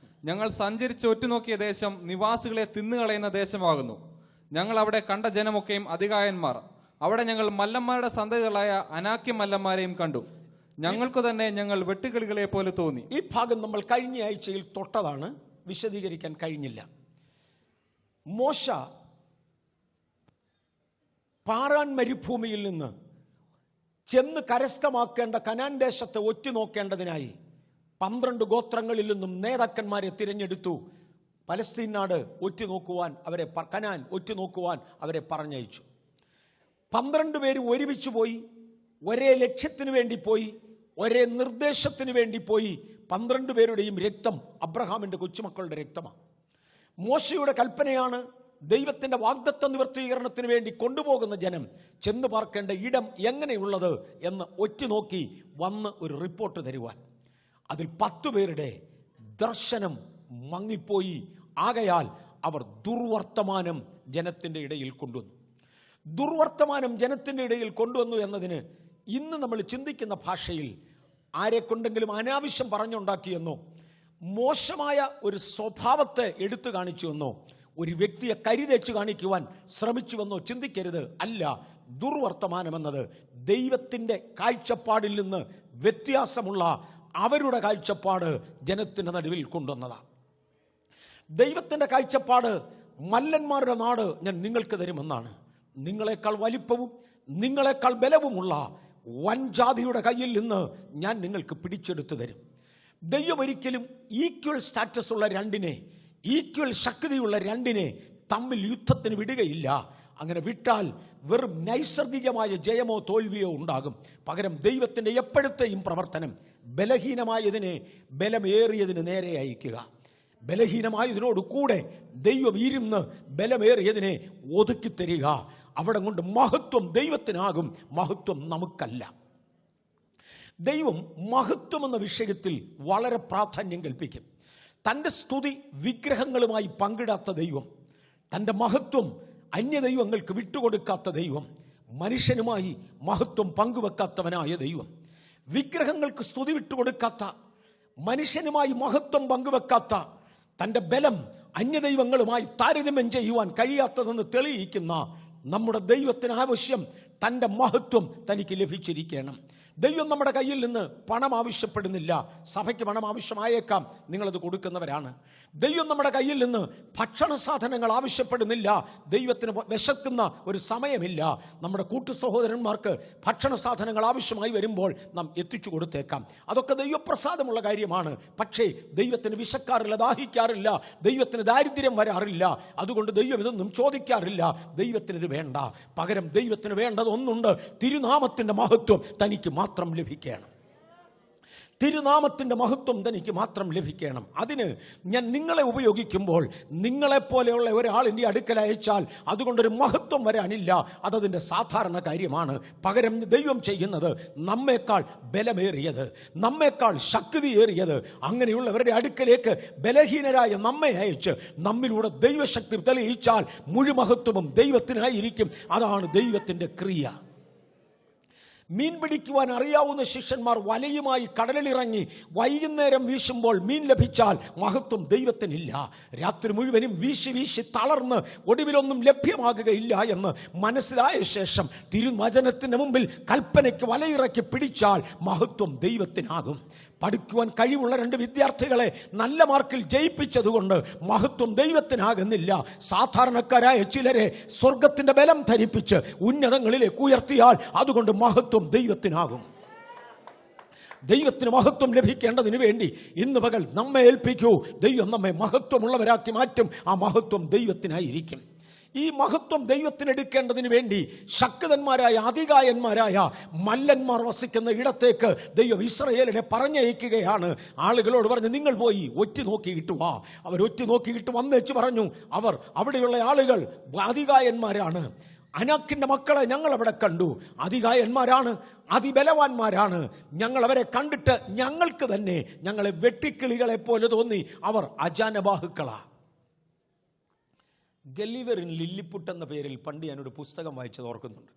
ഞങ്ങൾ സഞ്ചരിച്ച് ഒറ്റുനോക്കിയ ദേശം നിവാസികളെ തിന്നുകളയുന്ന ദേശമാകുന്നു. ഞങ്ങൾ അവിടെ കണ്ട ജനമൊക്കെയും അധികായന്മാർ. അവിടെ ഞങ്ങൾ മല്ലന്മാരുടെ സന്തതികളായ അനാക്യ മല്ലന്മാരെയും കണ്ടു. ഞങ്ങൾക്ക് തന്നെ ഞങ്ങൾ വെട്ടുകിളികളെ പോലെ തോന്നി. ഈ ഭാഗം നമ്മൾ കഴിഞ്ഞ ആഴ്ചയിൽ തൊട്ടതാണ്, വിശദീകരിക്കാൻ കഴിഞ്ഞില്ല. മോശ പാറാൻ മരുഭൂമിയിൽ നിന്ന് ചെന്ന് കരസ്ഥമാക്കേണ്ട കനാൻ ദേശത്തെ ഒറ്റുനോക്കേണ്ടതിനായി 12 ഗോത്രങ്ങളിൽ നിന്നും നേതാക്കന്മാരെ തിരഞ്ഞെടുത്തു. പലസ്തീൻ നാട് ഒറ്റുനോക്കുവാൻ അവരെ, കനാൻ ഒറ്റുനോക്കുവാൻ അവരെ പറഞ്ഞയച്ചു. 12 പേരും ഒരുമിച്ച് പോയി, ഒരേ ലക്ഷ്യത്തിന് വേണ്ടി പോയി, ഒരേ നിർദ്ദേശത്തിന് വേണ്ടി പോയി. 12 പേരുടെയും രക്തം അബ്രഹാമിൻ്റെ കൊച്ചുമക്കളുടെ രക്തമാണ്. മോശയുടെ കൽപ്പനയാണ് ദൈവത്തിൻ്റെ വാഗ്ദത്ത നിവർത്തീകരണത്തിന് വേണ്ടി കൊണ്ടുപോകുന്ന ജനം ചെന്ന് പാർക്കേണ്ട ഇടം എങ്ങനെയുള്ളത് എന്ന് ഒറ്റുനോക്കി വന്ന് ഒരു റിപ്പോർട്ട് തരുവാൻ. അതിൽ 10 പേരുടെ ദർശനം മങ്ങിപ്പോയി. ആകയാൽ അവർ ദുർവർത്തമാനം ജനത്തിൻ്റെ ഇടയിൽ കൊണ്ടുവന്നു. ദുർവർത്തമാനം ജനത്തിൻ്റെ ഇടയിൽ കൊണ്ടുവന്നു എന്നതിന് ഇന്ന് നമ്മൾ ചിന്തിക്കുന്ന ഭാഷയിൽ ആരെക്കൊണ്ടെങ്കിലും അനാവശ്യം പറഞ്ഞുണ്ടാക്കിയെന്നോ, മോശമായ ഒരു സ്വഭാവത്തെ എടുത്തു കാണിച്ചുവെന്നോ, ഒരു വ്യക്തിയെ കരുതേച്ച് കാണിക്കുവാൻ ശ്രമിച്ചുവെന്നോ ചിന്തിക്കരുത്. അല്ല, ദുർവർത്തമാനമെന്നത് ദൈവത്തിൻ്റെ കാഴ്ചപ്പാടിൽ നിന്ന് വ്യത്യാസമുള്ള അവരുടെ കാഴ്ചപ്പാട് ജനത്തിൻ്റെ നടുവിൽ കൊണ്ടുവന്നതാണ്. ദൈവത്തിൻ്റെ കാഴ്ചപ്പാട് മല്ലന്മാരുടെ നാട് ഞാൻ നിങ്ങൾക്ക് തരുമെന്നാണ്. നിങ്ങളെക്കാൾ വലിപ്പവും നിങ്ങളെക്കാൾ ബലവുമുള്ള വൻജാതിയുടെ കയ്യിൽ നിന്ന് ഞാൻ നിങ്ങൾക്ക് പിടിച്ചെടുത്തു തരും. ദൈവം ഒരിക്കലും ഈക്വൽ സ്റ്റാറ്റസ് ഉള്ള രണ്ടിനെ, ഈക്വൽ ശക്തിയുള്ള രണ്ടിനെ തമ്മിൽ യുദ്ധത്തിന് വിടുകയില്ല. അങ്ങനെ വിട്ടാൽ വെറും നൈസർഗികമായ ജയമോ തോൽവിയോ ഉണ്ടാകും. പകരം ദൈവത്തിൻ്റെ എപ്പോഴത്തെയും പ്രവർത്തനം ബലഹീനമായതിനെ ബലമേറിയതിന് നേരെ അയക്കുക, ബലഹീനമായതിനോട് കൂടെ ദൈവം ഇരുന്ന് ബലമേറിയതിനെ ഒതുക്കിത്തരിക. അവിടെ കൊണ്ട് മഹത്വം ദൈവത്തിനാകും, മഹത്വം നമുക്കല്ല. ദൈവം മഹത്വം എന്ന വിഷയത്തിൽ വളരെ പ്രാധാന്യം കൽപ്പിക്കും. തൻ്റെ സ്തുതി വിഗ്രഹങ്ങളുമായി പങ്കിടാത്ത ദൈവം, തൻ്റെ മഹത്വം അന്യദൈവങ്ങൾക്ക് വിട്ടുകൊടുക്കാത്ത ദൈവം, മനുഷ്യനുമായി മഹത്വം പങ്കുവെക്കാത്തവനായ ദൈവം, വിഗ്രഹങ്ങൾക്ക് സ്തുതി വിട്ടുകൊടുക്കാത്ത, മനുഷ്യനുമായി മഹത്വം പങ്കുവെക്കാത്ത, തൻ്റെ ബലം അന്യദൈവങ്ങളുമായി താരതമ്യം ചെയ്യുവാൻ കഴിയാത്തതെന്ന് തെളിയിക്കുന്ന നമ്മുടെ ദൈവത്തിന് ആവശ്യം തൻ്റെ മഹത്വം തനിക്ക് ലഭിച്ചിരിക്കണം. ദൈവം നമ്മുടെ കയ്യിൽ നിന്ന് പണം ആവശ്യപ്പെടുന്നില്ല. സഭയ്ക്ക് പണം ആവശ്യമായേക്കാം, നിങ്ങളത് കൊടുക്കുന്നവരാണ്. ദൈവം നമ്മുടെ കയ്യിൽ നിന്ന് ഭക്ഷണ സാധനങ്ങൾ ആവശ്യപ്പെടുന്നില്ല. ദൈവത്തിന് വിശക്കുന്ന ഒരു സമയമില്ല. നമ്മുടെ കൂട്ടു സഹോദരന്മാർക്ക് ഭക്ഷണ സാധനങ്ങൾ ആവശ്യമായി വരുമ്പോൾ നാം എത്തിച്ചു കൊടുത്തേക്കാം. അതൊക്കെ ദൈവപ്രസാദമുള്ള കാര്യമാണ്. പക്ഷേ ദൈവത്തിന് വിശക്കാറില്ല, ദാഹിക്കാറില്ല, ദൈവത്തിന് ദാരിദ്ര്യം വരാറില്ല. അതുകൊണ്ട് ദൈവം ഇതൊന്നും ചോദിക്കാറില്ല. ദൈവത്തിന് ഇത് വേണ്ട. പകരം ദൈവത്തിന് വേണ്ടത് ഒന്നുണ്ട്: തിരുനാമത്തിൻ്റെ മഹത്വം തനിക്ക് മാത്രം ലഭിക്കണം. തിരുനാമത്തിൻ്റെ മഹത്വം തനിക്ക് മാത്രം ലഭിക്കണം. അതിന് ഞാൻ നിങ്ങളെ ഉപയോഗിക്കുമ്പോൾ, നിങ്ങളെപ്പോലെയുള്ള ഒരാൾ എൻ്റെ അടുക്കൽ അയച്ചാൽ അതുകൊണ്ടൊരു മഹത്വം വരാനില്ല. അതതിൻ്റെ സാധാരണ കാര്യമാണ്. പകരം ദൈവം ചെയ്യുന്നത് നമ്മേക്കാൾ ബലമേറിയത്, നമ്മേക്കാൾ ശക്തിയേറിയത്, അങ്ങനെയുള്ളവരുടെ അടുക്കലേക്ക് ബലഹീനരായ നമ്മെ അയച്ച് നമ്മിലൂടെ ദൈവശക്തി തെളിയിച്ചാൽ മുഴുമഹത്വവും ദൈവത്തിനായിരിക്കും. അതാണ് ദൈവത്തിൻ്റെ ക്രിയ. മീൻ പിടിക്കുവാൻ അറിയാവുന്ന ശിഷ്യന്മാർ വലയുമായി കടലിലിറങ്ങി വൈകുന്നേരം വീശുമ്പോൾ മീൻ ലഭിച്ചാൽ മഹത്വം ദൈവത്തിനില്ല. രാത്രി മുഴുവനും വീശി വീശി തളർന്ന് ഒടുവിലൊന്നും ലഭ്യമാകുകയില്ല എന്ന് മനസ്സിലായ ശേഷം തിരുവചനത്തിന് മുമ്പിൽ കൽപ്പനയ്ക്ക് വലയിറക്കി പിടിച്ചാൽ മഹത്വം ദൈവത്തിനാകും. പഠിക്കുവാൻ കഴിവുള്ള 2 വിദ്യാർത്ഥികളെ നല്ല മാർക്കിൽ ജയിപ്പിച്ചതുകൊണ്ട് മഹത്വം ദൈവത്തിനാകുന്നില്ല. സാധാരണക്കാരായ ചിലരെ സ്വർഗത്തിന്റെ ബലം ധരിപ്പിച്ച് ഉന്നതങ്ങളിലേക്ക് ഉയർത്തിയാൽ അതുകൊണ്ട് മഹത്വം ദൈവത്തിനാകും. ദൈവത്തിന് മഹത്വം ലഭിക്കേണ്ടതിന് വേണ്ടി ഇന്ന് പകൽ നമ്മെ ഏൽപ്പിക്കൂ. ദൈവം നമ്മെ മഹത്വമുള്ളവരാക്കി മാറ്റും. ആ മഹത്വം ദൈവത്തിനായിരിക്കും. ഈ മഹത്വം ദൈവത്തിനെടുക്കേണ്ടതിന് വേണ്ടി ശക്തന്മാരായ അതികായന്മാരായ മല്ലന്മാർ വസിക്കുന്ന ഇടത്തേക്ക് ദൈവം ഇസ്രായേലിനെ പറഞ്ഞയക്കുകയാണ്. ആളുകളോട് പറഞ്ഞു, നിങ്ങൾ പോയി ഒറ്റ നോക്കിയിട്ട് വാ. അവർ ഒറ്റ നോക്കിയിട്ട് വന്നേച്ച് പറഞ്ഞു, അവർ അവിടെയുള്ള ആളുകൾ അതികായന്മാരാണ്. അനാക്കിന്റെ മക്കളെ ഞങ്ങൾ അവിടെ കണ്ടു. അതികായന്മാരാണ്, അതിബലവാന്മാരാണ്. ഞങ്ങൾ അവരെ കണ്ടിട്ട് ഞങ്ങൾക്ക് തന്നെ ഞങ്ങളെ വെട്ടിക്കിളികളെ പോലെ തോന്നി. അവർ അജാനബാഹുക്കളാ. ഗലിവർ ഇൻ ലില്ലിപുട്ട് എന്ന പേരിൽ പണ്ട് ഞാനൊരു പുസ്തകം വായിച്ചത് ഓർക്കുന്നുണ്ട്.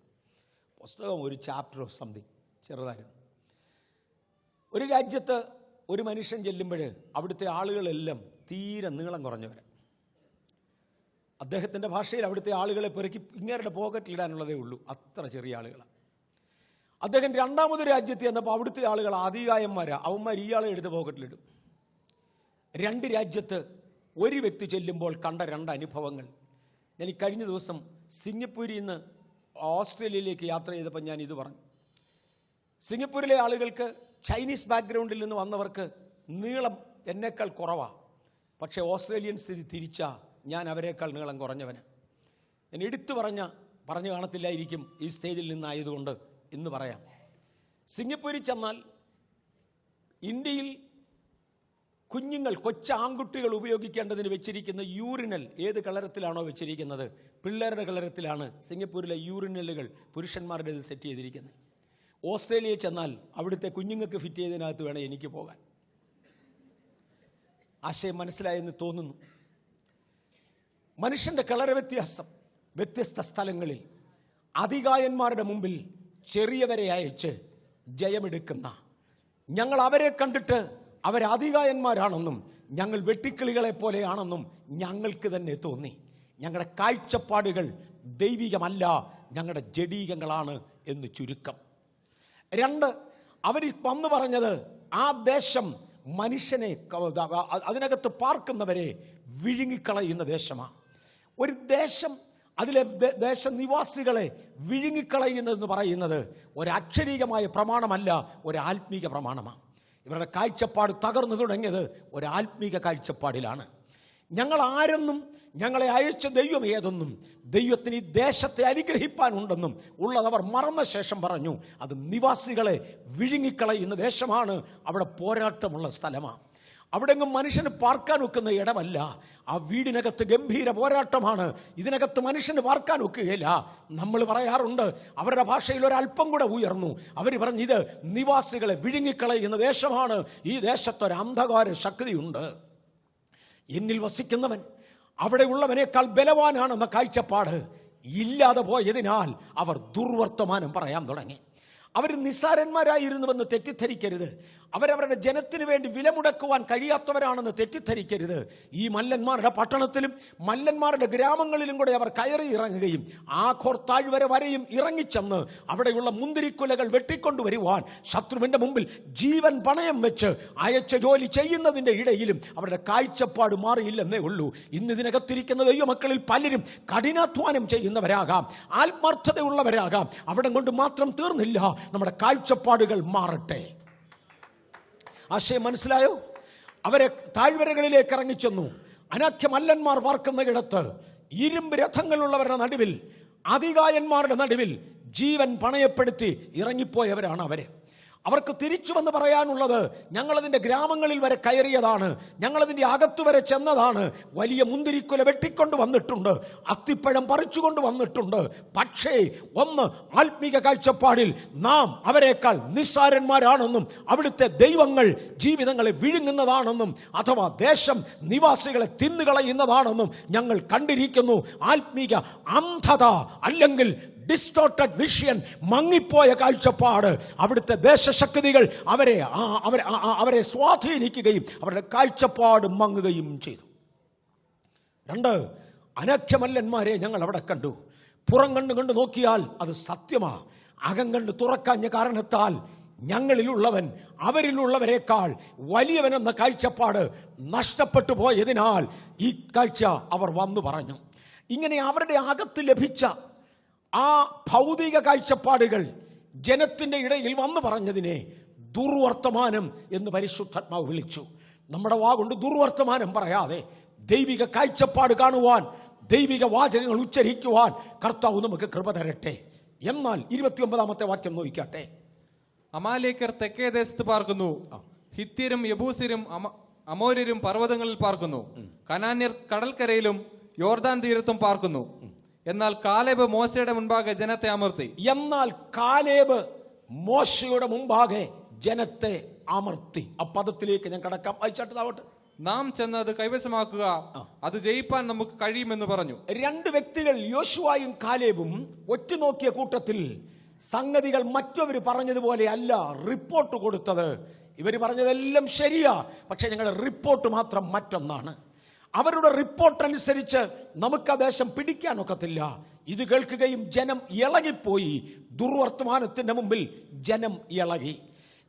പുസ്തകം ഒരു ചാപ്റ്റർ ഓഫ് സംതിങ് ചെറുതായിരുന്നു. ഒരു രാജ്യത്ത് ഒരു മനുഷ്യൻ ചെല്ലുമ്പോൾ അവിടുത്തെ ആളുകളെല്ലാം തീരെ നീളം കുറഞ്ഞവരാണ്. അദ്ദേഹത്തിൻ്റെ ഭാഷയിൽ അവിടുത്തെ ആളുകളെ പെറുക്കി ഇങ്ങേരുടെ പോക്കറ്റിലിടാനുള്ളതേ ഉള്ളൂ, അത്ര ചെറിയ ആളുകളാണ്. അദ്ദേഹം രണ്ടാമതൊരു രാജ്യത്ത് ചെന്നപ്പോൾ അവിടുത്തെ ആളുകൾ അധികായന്മാരാ. അവന്മാർ ഇയാളെ എടുത്ത് പോക്കറ്റിലിടും. 2 രാജ്യത്ത് ഒരു വ്യക്തി ചെല്ലുമ്പോൾ കണ്ട 2 അനുഭവങ്ങൾ. ഞാൻ ഈ കഴിഞ്ഞ ദിവസം സിംഗപ്പൂരിൽ നിന്ന് ഓസ്ട്രേലിയയിലേക്ക് യാത്ര ചെയ്തപ്പോൾ ഞാൻ ഇത് പറഞ്ഞു. സിംഗപ്പൂരിലെ ആളുകൾക്ക് ചൈനീസ് ബാക്ക്ഗ്രൗണ്ടിൽ നിന്ന് വന്നവർക്ക് നീളം എന്നേക്കാൾ കുറവാണ്. പക്ഷേ ഓസ്ട്രേലിയൻ സ്ഥിതി തിരിച്ചാ, ഞാൻ അവരെക്കാൾ നീളം കുറഞ്ഞവന്. ഞാൻ എടുത്തു പറഞ്ഞു കാണത്തില്ലായിരിക്കും ഈ സ്റ്റേജിൽ നിന്നായതുകൊണ്ട് ഇന്ന് പറയാം. സിംഗപ്പൂരിൽ ചെന്നാൽ ഇന്ത്യയിൽ കുഞ്ഞുങ്ങൾ, ആൺകുട്ടികൾ ഉപയോഗിക്കേണ്ടതിന് വെച്ചിരിക്കുന്ന യൂറിനൽ ഏത് കളരത്തിലാണോ വെച്ചിരിക്കുന്നത്, പിള്ളേരുടെ കളരത്തിലാണ് സിംഗപ്പൂരിലെ യൂറിനലുകൾ പുരുഷന്മാരുടെ സെറ്റ് ചെയ്തിരിക്കുന്നത്. ഓസ്ട്രേലിയയിൽ ചെന്നാൽ അവിടുത്തെ കുഞ്ഞുങ്ങൾക്ക് ഫിറ്റ് ചെയ്തതിനകത്ത് വേണം എനിക്ക് പോകാൻ. ആശയം മനസ്സിലായെന്ന് തോന്നുന്നു. മനുഷ്യന്റെ കളർ വ്യത്യാസം വ്യത്യസ്ത സ്ഥലങ്ങളിൽ അതികായന്മാരുടെ മുമ്പിൽ ചെറിയവരെ അയച്ച് ജയമെടുക്കുന്ന, ഞങ്ങൾ അവരെ കണ്ടിട്ട് അവരധികായന്മാരാണെന്നും ഞങ്ങൾ വെട്ടിക്കിളികളെ പോലെയാണെന്നും ഞങ്ങൾക്ക് തന്നെ തോന്നി. ഞങ്ങളുടെ കാഴ്ചപ്പാടുകൾ ദൈവികമല്ല, ഞങ്ങളുടെ ജഡീകങ്ങളാണ് എന്ന് ചുരുക്കം. 2, അവർ വന്നു പറഞ്ഞത് ആ ദേശം മനുഷ്യനെ, അതിനകത്ത് പാർക്കുന്നവരെ വിഴുങ്ങിക്കളയുന്ന ദേശമാണ്. ഒരു ദേശം, അതിലെ ദേശനിവാസികളെ വിഴുങ്ങിക്കളയുന്നതെന്ന് പറയുന്നത് ഒരക്ഷരീകമായ പ്രമാണമല്ല, ഒരാത്മീക പ്രമാണമാണ്. ഇവരുടെ കാഴ്ചപ്പാട് തകർന്നു തുടങ്ങിയത് ഒരാത്മീക കാഴ്ചപ്പാടിലാണ്. ഞങ്ങൾ ആരെന്നും ഞങ്ങളെ അയച്ച ദൈവം ഏതെന്നും ദൈവത്തിന് ഈ ദേശത്തെ അനുഗ്രഹിപ്പാനുണ്ടെന്നും ഉള്ളതവർ മറന്ന ശേഷം പറഞ്ഞു. അത് നിവാസികളെ വിഴുങ്ങിക്കളയുന്ന ദേശമാണ്, അവിടെ പോരാട്ടമുള്ള സ്ഥലമാണ്. അവിടെങ്ങും മനുഷ്യന് പാർക്കാൻ ഒക്കുന്ന ഇടമല്ല. ആ വീടിനകത്ത് ഗംഭീര പോരാട്ടമാണ്. ഇതിനകത്ത് മനുഷ്യന് പാർക്കാൻ ഒക്കുകയില്ല. നമ്മൾ പറയാറുണ്ട്, അവരുടെ ഭാഷയിൽ ഒരല്പം കൂടെ ഉയർന്നു. അവർ പറഞ്ഞു, ഇത് നിവാസികളെ വിഴുങ്ങിക്കളയുന്ന ദേശമാണ്, ഈ ദേശത്തൊരു അന്ധകാര ശക്തിയുണ്ട്. എന്നിൽ വസിക്കുന്നവൻ അവിടെ ഉള്ളവനേക്കാൾ ബലവാനാണെന്ന കാഴ്ചപ്പാട് ഇല്ലാതെ പോയതിനാൽ അവർ ദുർവർത്തമാനം പറയാൻ തുടങ്ങി. അവർ നിസ്സാരന്മാരായിരുന്നുവെന്ന് തെറ്റിദ്ധരിക്കരുത്. അവരവരുടെ ജനത്തിന് വേണ്ടി വില മുടക്കുവാൻ കഴിയാത്തവരാണെന്ന് തെറ്റിദ്ധരിക്കരുത്. ഈ മല്ലന്മാരുടെ പട്ടണത്തിലും മല്ലന്മാരുടെ ഗ്രാമങ്ങളിലും കൂടെ അവർ കയറി ഇറങ്ങുകയും ആഖോർ താഴ്വര വരെയും ഇറങ്ങിച്ചെന്ന് അവിടെയുള്ള മുന്തിരിക്കുലകൾ വെട്ടിക്കൊണ്ടുവരുവാൻ ശത്രുവിൻ്റെ മുമ്പിൽ ജീവൻ പണയം വെച്ച് അയച്ച ജോലി ചെയ്യുന്നതിൻ്റെ ഇടയിലും അവരുടെ കാഴ്ചപ്പാട് മാറിയില്ലെന്നേ ഉള്ളൂ. ഇന്ന് ഇതിനകത്തിരിക്കുന്ന ദൈവമക്കളിൽ പലരും കഠിനാധ്വാനം ചെയ്യുന്നവരാകാം, ആത്മാർത്ഥതയുള്ളവരാകാം. അവിടെ കൊണ്ട് മാത്രം തീർന്നില്ല, നമ്മുടെ കാഴ്ചപ്പാടുകൾ മാറട്ടെ. ആശയം മനസ്സിലായോ? അവരെ താഴ്വരകളിലേക്ക് ഇറങ്ങിച്ചെന്നു. അനാഖ്യ മല്ലന്മാർ പാർക്കുന്ന ഇടത്ത്, ഇരുമ്പ് രഥങ്ങളുള്ളവരുടെ നടുവിൽ, അതികായന്മാരുടെ നടുവിൽ ജീവൻ പണയപ്പെടുത്തി ഇറങ്ങിപ്പോയവരാണ് അവര്. അവർക്ക് തിരിച്ചു വന്ന് പറയാനുള്ളത്, ഞങ്ങളതിൻ്റെ ഗ്രാമങ്ങളിൽ വരെ കയറിയതാണ്, ഞങ്ങളതിൻ്റെ അകത്തു വരെ ചെന്നതാണ്, വലിയ മുന്തിരിക്കുല വെട്ടിക്കൊണ്ട് വന്നിട്ടുണ്ട്, അത്തിപ്പഴം പറിച്ചുകൊണ്ട് വന്നിട്ടുണ്ട്. പക്ഷേ ഒന്ന്, ആത്മീക കാഴ്ചപ്പാടിൽ നാം അവരെക്കാൾ നിസ്സാരന്മാരാണെന്നും അവിടുത്തെ ദൈവങ്ങൾ ജീവിതങ്ങളെ വിഴുങ്ങുന്നതാണെന്നും അഥവാ ദേശം നിവാസികളെ തിന്നുകളയുന്നതാണെന്നും ഞങ്ങൾ കണ്ടിരിക്കുന്നു. ആത്മീക അന്ധത അല്ലെങ്കിൽ ഡിസ്റ്റോർട്ടഡ് വിഷൻ, മങ്ങിപ്പോയ കാഴ്ചപ്പാട്, അവിടുത്തെ ദേശശക്തികൾ അവരെ സ്വാധീനിക്കുകയും അവരുടെ കാഴ്ചപ്പാട് മങ്ങുകയും ചെയ്തു. 2, അനഖ്യമല്ലന്മാരെ ഞങ്ങൾ അവിടെ കണ്ടു. പുറം കണ്ടു നോക്കിയാൽ അത് സത്യമാ. അകം കണ്ട് തുറക്കാഞ്ഞ കാരണത്താൽ ഞങ്ങളിലുള്ളവൻ അവരിലുള്ളവരെക്കാൾ വലിയവനെന്ന കാഴ്ചപ്പാട് നഷ്ടപ്പെട്ടു പോയതിനാൽ ഈ കാഴ്ച അവർ വന്നു പറഞ്ഞു. ഇങ്ങനെ അവരുടെ അകത്ത് ലഭിച്ച ആ ഭൗതിക കാഴ്ചപ്പാടുകൾ ജനത്തിൻ്റെ ഇടയിൽ വന്നു പറഞ്ഞതിനെ ദുർവർത്തമാനം എന്ന് പരിശുദ്ധാത്മാവ് വിളിച്ചു. നമ്മുടെ വാ കൊണ്ട് ദുർവർത്തമാനം പറയാതെ ദൈവിക കാഴ്ചപ്പാട് കാണുവാൻ, ദൈവിക വാചകങ്ങൾ ഉച്ചരിക്കുവാൻ കർത്താവ് നമുക്ക് കൃപ തരട്ടെ. എന്നാൽ 29-ാമത്തെ വാക്യം നോക്കിക്കാട്ടെ. അമാലേക്കർ തെക്കേ ദേശത്ത് പാർക്കുന്നു, ഹിത്യരും യബൂസ്യരും അമോര്യരും പർവ്വതങ്ങളിൽ പാർക്കുന്നു, കനാന്യർ കടൽക്കരയിലും യോർദാൻ തീരത്തും പാർക്കുന്നു. എന്നാൽ കാലേബ് മോശയുടെ മുൻപാകെ ജനത്തെ അമർത്തി. എന്നാൽ കാലേബ് മോശയുടെ മുമ്പാകെ ജനത്തെ അമർത്തി. ആ പദത്തിലേക്ക് ഞാൻ കടക്കാം. വായിച്ചാട്ട്. നാം ചെന്ന് അത് കൈവശമാക്കുക, അത് ജയിപ്പാൻ നമുക്ക് കഴിയുമെന്ന് പറഞ്ഞു. 2 വ്യക്തികൾ, യോശുവയും കാലേബും, ഒറ്റുനോക്കിയ കൂട്ടത്തിൽ സംഗതികൾ മറ്റവർ പറഞ്ഞതുപോലെ അല്ല റിപ്പോർട്ട് കൊടുത്തത്. ഇവർ പറഞ്ഞതെല്ലാം ശരിയാ, പക്ഷെ ഞങ്ങളുടെ റിപ്പോർട്ട് മാത്രം മറ്റൊന്നാണ്. അവരുടെ റിപ്പോർട്ട് അനുസരിച്ച് നമുക്ക് ആ ദേശം പിടിക്കാനൊക്കത്തില്ല. ഇത് കേൾക്കുകയും ജനം ഇളകിപ്പോയി. ദുർവർത്തമാനത്തിന്റെ മുമ്പിൽ ജനം ഇളകി.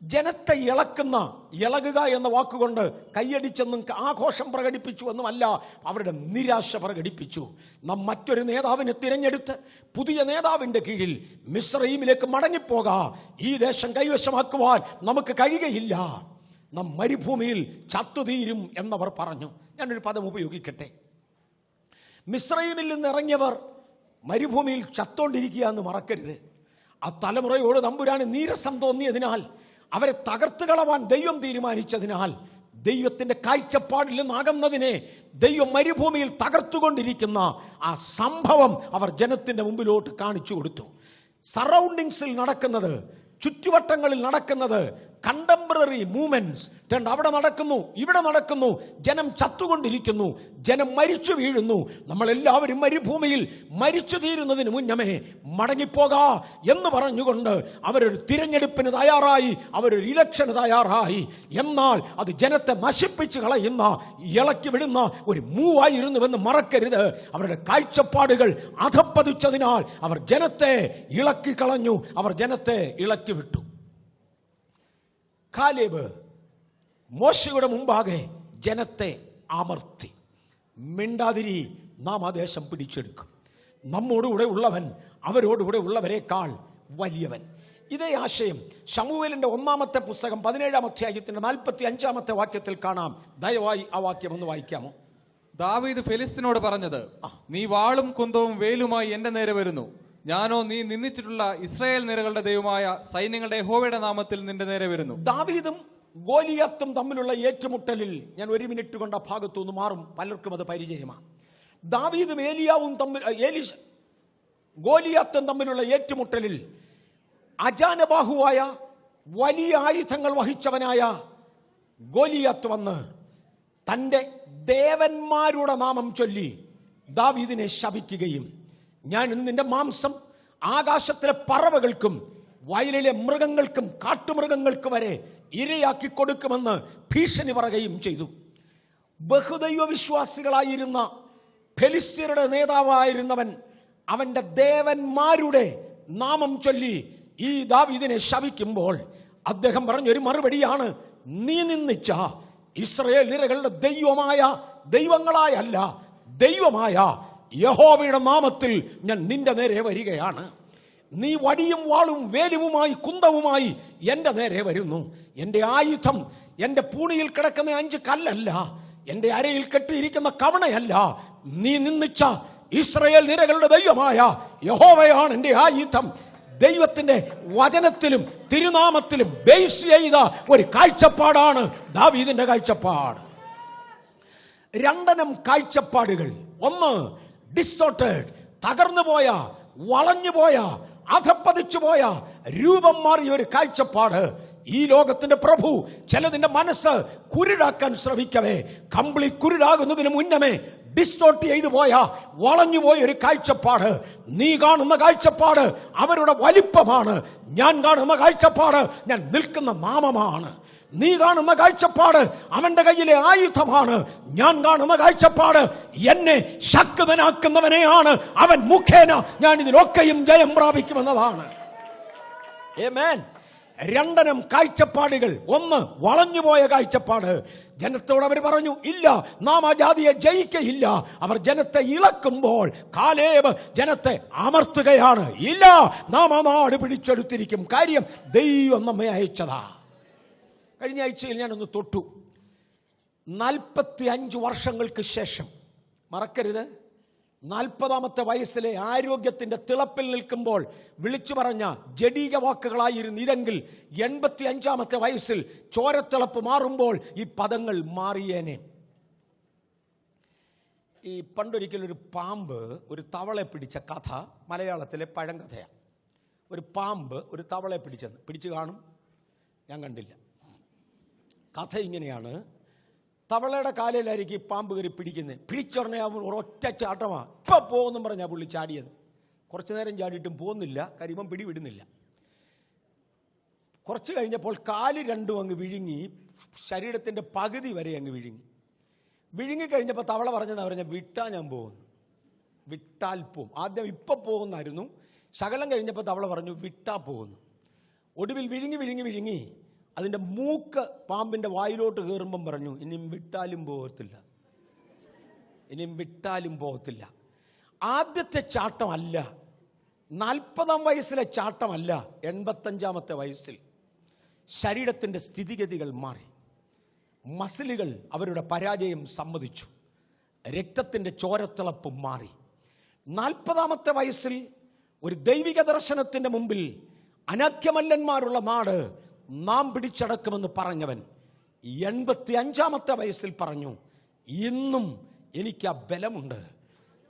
ജനത്തെ ഇളകുക എന്ന വാക്കുകൊണ്ട് കൈയടിച്ചെന്നും ആഘോഷം പ്രകടിപ്പിച്ചു എന്നുമല്ല, അവരുടെ നിരാശ പ്രകടിപ്പിച്ചു. നാം മറ്റൊരു നേതാവിനെ തിരഞ്ഞെടുത്ത് പുതിയ നേതാവിൻ്റെ കീഴിൽ മിസ്രയീമിലേക്ക് മടങ്ങിപ്പോകാം. ഈ ദേശം കൈവശമാക്കുവാൻ നമുക്ക് കഴിയുകയില്ല, നാം മരുഭൂമിയിൽ ചത്തുതീരും എന്നവർ പറഞ്ഞു. ഞാനൊരു പദം ഉപയോഗിക്കട്ടെ. മിസ്രയീമിൽ നിന്ന് ഇറങ്ങിയവർ മരുഭൂമിയിൽ ചത്തോണ്ടിരിക്കുക എന്ന് മറക്കരുത്. ആ തലമുറയോട് തമ്പുരാന് നീരസം തോന്നിയതിനാൽ, അവരെ തകർത്ത് കളവാൻ ദൈവം തീരുമാനിച്ചതിനാൽ, ദൈവത്തിന്റെ കാഴ്ചപ്പാടിൽ നിന്നാകുന്നതിനെ ദൈവം മരുഭൂമിയിൽ തകർത്തുകൊണ്ടിരിക്കുന്ന ആ സംഭവം അവർ ജനത്തിന്റെ മുമ്പിലോട്ട് കാണിച്ചു കൊടുത്തു. സറൗണ്ടിങ്സിൽ നടക്കുന്നത്, ചുറ്റുവട്ടങ്ങളിൽ നടക്കുന്നത് കണ്ടംപററി മൂവ്മെന്റ്സ് അവിടെ നടക്കുന്നു, ഇവിടെ നടക്കുന്നു. ജനം ചത്തുകൊണ്ടിരിക്കുന്നു, ജനം മരിച്ചു വീഴുന്നു. നമ്മളെല്ലാവരും മരുഭൂമിയിൽ മരിച്ചു തീരുന്നതിന് മുന്നമേ മടങ്ങിപ്പോകാ എന്ന് പറഞ്ഞുകൊണ്ട് അവരൊരു തിരഞ്ഞെടുപ്പിന് തയ്യാറായി, അവരൊരു ഇലക്ഷന് തയ്യാറായി. എന്നാൽ അത് ജനത്തെ നശിപ്പിച്ച് കളയുന്ന, ഇളക്കി വിടുന്ന ഒരു മൂവായിരുന്നുവെന്ന് മറക്കരുത്. അവരുടെ കാഴ്ചപ്പാടുകൾ അധപ്പതിച്ചതിനാൽ അവർ ജനത്തെ ഇളക്കി കളഞ്ഞു, അവർ ജനത്തെ ഇളക്കി വിട്ടു. കാലേബ് മോശയുടെ മുമ്പാകെ ജനത്തെ അമർത്തി. മിണ്ടാതിരി, നാം ആ ദേശം പിടിച്ചെടുക്കും. നമ്മോടുകൂടെ ഉള്ളവൻ അവരോടുകൂടെ ഉള്ളവരെക്കാൾ വലിയവൻ. ഇതേ ആശയം ശമൂവേലിന്റെ 1-ാമത്തെ പുസ്തകം 17-ാം അധ്യായത്തിന്റെ 45-ാമത്തെ വാക്യത്തിൽ കാണാം. ദയവായി ആ വാക്യം ഒന്ന് വായിക്കാമോ? ദാവീദ് ഫെലിസ്തീനോട് പറഞ്ഞത്, നീ വാളും കുന്തവും വേലുമായി എന്റെ നേരെ വരുന്നു, ഞാനോ നീ നിന്ദിച്ചിട്ടുള്ള ഇസ്രായേൽ നിരകളുടെ ദൈവമായ സൈന്യങ്ങളുടെ യഹോവയുടെ നാമത്തിൽ നിന്റെ നേരെ വരുന്നു. ദാവീദും ഗോലിയാത്തും തമ്മിലുള്ള ഏറ്റുമുട്ടലിൽ ഞാൻ 1 മിനിറ്റ് കൊണ്ട് ആ ഭാഗത്തുനിന്ന് മാറും, പലർക്കും അത് പരിചയമാണ്. ദാവീദും ഏലിയാവും ഗോലിയാത്തും തമ്മിലുള്ള ഏറ്റുമുട്ടലിൽ അജാനബാഹുവായ വലിയ ആയുധങ്ങൾ വഹിച്ചവനായ ഗോലിയാത്ത് വന്ന് തൻ്റെ ദേവന്മാരുടെ നാമം ചൊല്ലി ദാവീദിനെ ശപിക്കുകയും, ഞാൻ ഇന്ന് നിന്റെ മാംസം ആകാശത്തിലെ പറവകൾക്കും വയലിലെ മൃഗങ്ങൾക്കും കാട്ടുമൃഗങ്ങൾക്ക് വരെ ഇരയാക്കി കൊടുക്കുമെന്ന് ഭീഷണി പറയുകയും ചെയ്തു. ബഹുദൈവ വിശ്വാസികളായിരുന്ന ഫെലിസ്ത്യരുടെ നേതാവായിരുന്നവൻ അവന്റെ ദേവന്മാരുടെ നാമം ചൊല്ലി ഈ ദാവീദിനെ ശപിക്കുമ്പോൾ അദ്ദേഹം പറഞ്ഞൊരു മറുപടിയാണ്, നീ നിന്ദിച്ച ഇസ്രായേൽ നിരകളുടെ ദൈവങ്ങളായല്ല ദൈവമായ യഹോവയുടെ നാമത്തിൽ ഞാൻ നിന്റെ നേരെ വരികയാണ്. നീ വടിയും വാളും വേലുവുമായി കുന്തവുമായി എൻ്റെ നേരെ വരുന്നു. എൻ്റെ ആയുധം എൻ്റെ പൂണിയിൽ കിടക്കുന്ന 5 കല്ലല്ല, എൻ്റെ അരയിൽ കെട്ടിയിരിക്കുന്ന കവണയല്ല. നീ നിന്ദിച്ച ഇസ്രായേൽ നിരകളുടെ ദൈവമായ യഹോവയാണ് എൻ്റെ ആയുധം. ദൈവത്തിന്റെ വചനത്തിലും തിരുനാമത്തിലും ബേസ് ചെയ്ത ഒരു കാഴ്ചപ്പാടാണ് ദാവീദിന്റെ കാഴ്ചപ്പാട്. 2 കാഴ്ചപ്പാടുകൾ. ഒന്ന്, ഡിസ്റ്റോർട്ടഡ്, തകർന്നുപോയ, വളഞ്ഞുപോയ, അധപ്പതിച്ചുപോയ, രൂപം മാറിയ ഒരു കാഴ്ചപ്പാട്. ഈ ലോകത്തിന്റെ പ്രഭു ചിലതിന്റെ മനസ്സ് കുരുടാക്കാൻ ശ്രമിക്കവേ, കംപ്ലീറ്റ് കുരുടാകുന്നതിന് മുന്നമേ ഡിസ്റ്റോർട്ട് ചെയ്തു പോയ, വളഞ്ഞുപോയ ഒരു കാഴ്ചപ്പാട്. നീ കാണുന്ന കാഴ്ചപ്പാട് അവരുടെ വലിപ്പമാണ്, ഞാൻ കാണുന്ന കാഴ്ചപ്പാട് ഞാൻ നിൽക്കുന്ന നാമമാണ്. നീ കാണുന്ന കാഴ്ചപ്പാട് അവന്റെ കയ്യിലെ ആയുധമാണ്, ഞാൻ കാണുന്ന കാഴ്ചപ്പാട് എന്നെ ശക്തനാക്കുന്നവനെയാണ്. അവൻ മുഖേന ഞാൻ ഇതിലൊക്കെയും ജയം പ്രാപിക്കുമെന്നതാണ്. ആമേൻ. 2 കാഴ്ചപ്പാടുകൾ. ഒന്ന്, വളഞ്ഞുപോയ കാഴ്ചപ്പാട്. ജനത്തോട് അവർ പറഞ്ഞു, ഇല്ല, നാം ആ ജാതിയെ ജയിക്കയില്ല. അവർ ജനത്തെ ഇളക്കുമ്പോൾ കാലേബ് ജനത്തെ അമർത്തുകയാണ്. ഇല്ല, നാം ആ നാട് പിടിച്ചെടുത്തിരിക്കും. കാര്യം ദൈവം നമ്മെ അയച്ചതാ. കഴിഞ്ഞ ആഴ്ചയിൽ ഞാനൊന്ന് തൊട്ടു. 45 വർഷങ്ങൾക്ക് ശേഷം, മറക്കരുത്, 40ാമത്തെ വയസ്സിലെ ആരോഗ്യത്തിന്റെ തിളപ്പിൽ നിൽക്കുമ്പോൾ വിളിച്ചു പറഞ്ഞ ജഡീക വാക്കുകളായിരുന്നു ഇതെങ്കിൽ 85ാമത്തെ വയസ്സിൽ ചോരത്തിളപ്പ് മാറുമ്പോൾ ഈ പദങ്ങൾ മാറിയേനെ. ഈ പണ്ടൊരിക്കലൊരു പാമ്പ് ഒരു തവളെ പിടിച്ച കഥ മലയാളത്തിലെ പഴങ്കഥയാണ്. ഒരു പാമ്പ് ഒരു തവളെ പിടിച്ചു കാണും, ഞാൻ കണ്ടില്ല. കഥ ഇങ്ങനെയാണ്. തവളയുടെ കാലിലായിരിക്കും ഈ പാമ്പ് കയറി പിടിക്കുന്നത്. പിടിച്ചുടനെ അവൻ ഒരൊറ്റ ചാട്ടമാണ്, ഇപ്പം പോകുമെന്നും പറഞ്ഞാൽ പുള്ളി ചാടിയത്. കുറച്ചു നേരം ചാടിയിട്ടും പോകുന്നില്ല, കരിമം പിടിവിടുന്നില്ല. കുറച്ച് കഴിഞ്ഞപ്പോൾ കാല് 2 അങ്ങ് വിഴുങ്ങി, ശരീരത്തിൻ്റെ പകുതി വരെ അങ്ങ് വിഴുങ്ങിക്കഴിഞ്ഞപ്പോൾ തവള പറഞ്ഞ വിട്ടാ ഞാൻ പോകുന്നു, വിട്ടാൽ പോവും. ആദ്യം ഇപ്പം പോകുന്നായിരുന്നു. ശകലം കഴിഞ്ഞപ്പോൾ തവള പറഞ്ഞു വിട്ടാ പോകുന്നു. ഒടുവിൽ വിഴുങ്ങി അതിൻ്റെ മൂക്ക് പാമ്പിൻ്റെ വായിലോട്ട് കയറുമ്പം പറഞ്ഞു, ഇനിയും വിട്ടാലും പോകത്തില്ല. ആദ്യത്തെ ചാട്ടമല്ല, 40ാം വയസ്സിലെ ചാട്ടമല്ല, 85ാമത്തെ വയസ്സിൽ ശരീരത്തിൻ്റെ സ്ഥിതിഗതികൾ മാറി. മസിലുകൾ അവരുടെ പരാജയം സമ്മതിച്ചു. രക്തത്തിൻ്റെ ചോരത്തിളപ്പ് മാറി. 40ാമത്തെ വയസ്സിൽ ഒരു ദൈവിക ദർശനത്തിൻ്റെ മുമ്പിൽ അനാഥ്യമല്ലന്മാരുള്ള നാട് നാം പിടിച്ചടക്കുമെന്ന് പറഞ്ഞവൻ 85ാമത്തെ വയസ്സിൽ പറഞ്ഞു, ഇന്നും എനിക്ക് ആ ബലമുണ്ട്.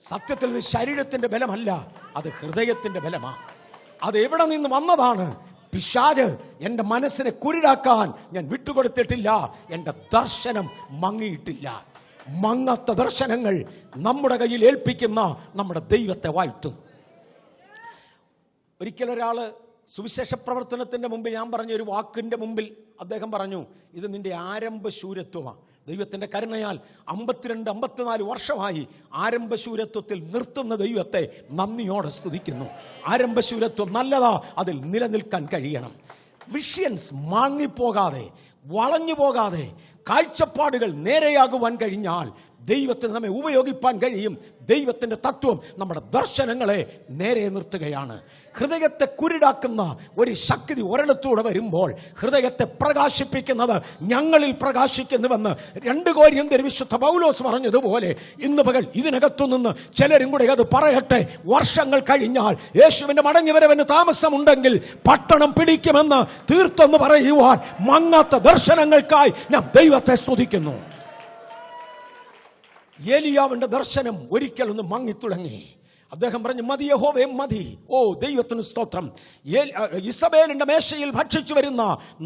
സത്യത്തിൽ ഇത് ശരീരത്തിന്റെ ബലമല്ല, അത് ഹൃദയത്തിന്റെ ബലമാണ്. അത് എവിടെ നിന്ന് വന്നതാണ്? പിശാച് എൻ്റെ മനസ്സിനെ കുരുടാക്കാൻ ഞാൻ വിട്ടുകൊടുത്തിട്ടില്ല. എൻ്റെ ദർശനം മങ്ങിയിട്ടില്ല. മങ്ങാത്ത ദർശനങ്ങൾ നമ്മുടെ കയ്യിൽ ഏൽപ്പിക്കുന്ന നമ്മുടെ ദൈവത്തെ വാഴ്ത്തും. ഒരിക്കലൊരാള് സുവിശേഷ പ്രവർത്തനത്തിന്റെ മുമ്പിൽ ഞാൻ പറഞ്ഞ ഒരു വാക്കിന്റെ മുമ്പിൽ അദ്ദേഹം പറഞ്ഞു, ഇത് നിന്റെ ആരംഭശൂരത്വമാണ്. ദൈവത്തിന്റെ കരുണയാൽ 52-54 വർഷമായി ആരംഭശൂരത്വത്തിൽ നിർത്തുന്ന ദൈവത്തെ നന്ദിയോടെ സ്തുതിക്കുന്നു. ആരംഭശൂരത്വം നല്ലതാ, അതിൽ നിലനിൽക്കാൻ കഴിയണം. വിഷൻസ് മാങ്ങിപ്പോകാതെ, വളഞ്ഞു പോകാതെ, കാഴ്ചപ്പാടുകൾ നേരെയാകുവാൻ കഴിഞ്ഞാൽ ദൈവത്തിന് നമ്മെ ഉപയോഗിപ്പാൻ കഴിയും. ദൈവത്തിൻ്റെ തത്വം നമ്മുടെ ദർശനങ്ങളെ നേരെ നിർത്തുകയാണ്. ഹൃദയത്തെ കുരുടാക്കുന്ന ഒരു ശക്തി ഒരിടത്തൂടെ വരുമ്പോൾ ഹൃദയത്തെ പ്രകാശിപ്പിക്കുന്നത് ഞങ്ങളിൽ പ്രകാശിക്കുന്നുവെന്ന് 2 കൊരിന്ത്യർ വിശുദ്ധ പൗലോസ് പറഞ്ഞതുപോലെ ഇന്ന് പകൽ ഇതിനകത്തുനിന്ന് ചിലരും കൂടെ അത് പറയട്ടെ. വർഷങ്ങൾ കഴിഞ്ഞാൽ യേശുവിന്റെ മടങ്ങിവരവിന് താമസമുണ്ടെങ്കിൽ പട്ടണം പിടിക്കുമെന്ന് തീർത്തെന്ന് പറയുവാൻ മങ്ങാത്ത ദർശനങ്ങൾക്കായി ഞാൻ ദൈവത്തെ സ്തുതിക്കുന്നു. ഏലിയാവിന്റെ ദർശനം ഒരിക്കലൊന്ന് മങ്ങിത്തുടങ്ങി. അദ്ദേഹം പറഞ്ഞു, മതി യഹോവേ മതി. ഓ ദൈവത്തിന് സ്തോത്രം. ഇസബേലിന്റെ മേശയിൽ ഭക്ഷിച്ചു വരുന്ന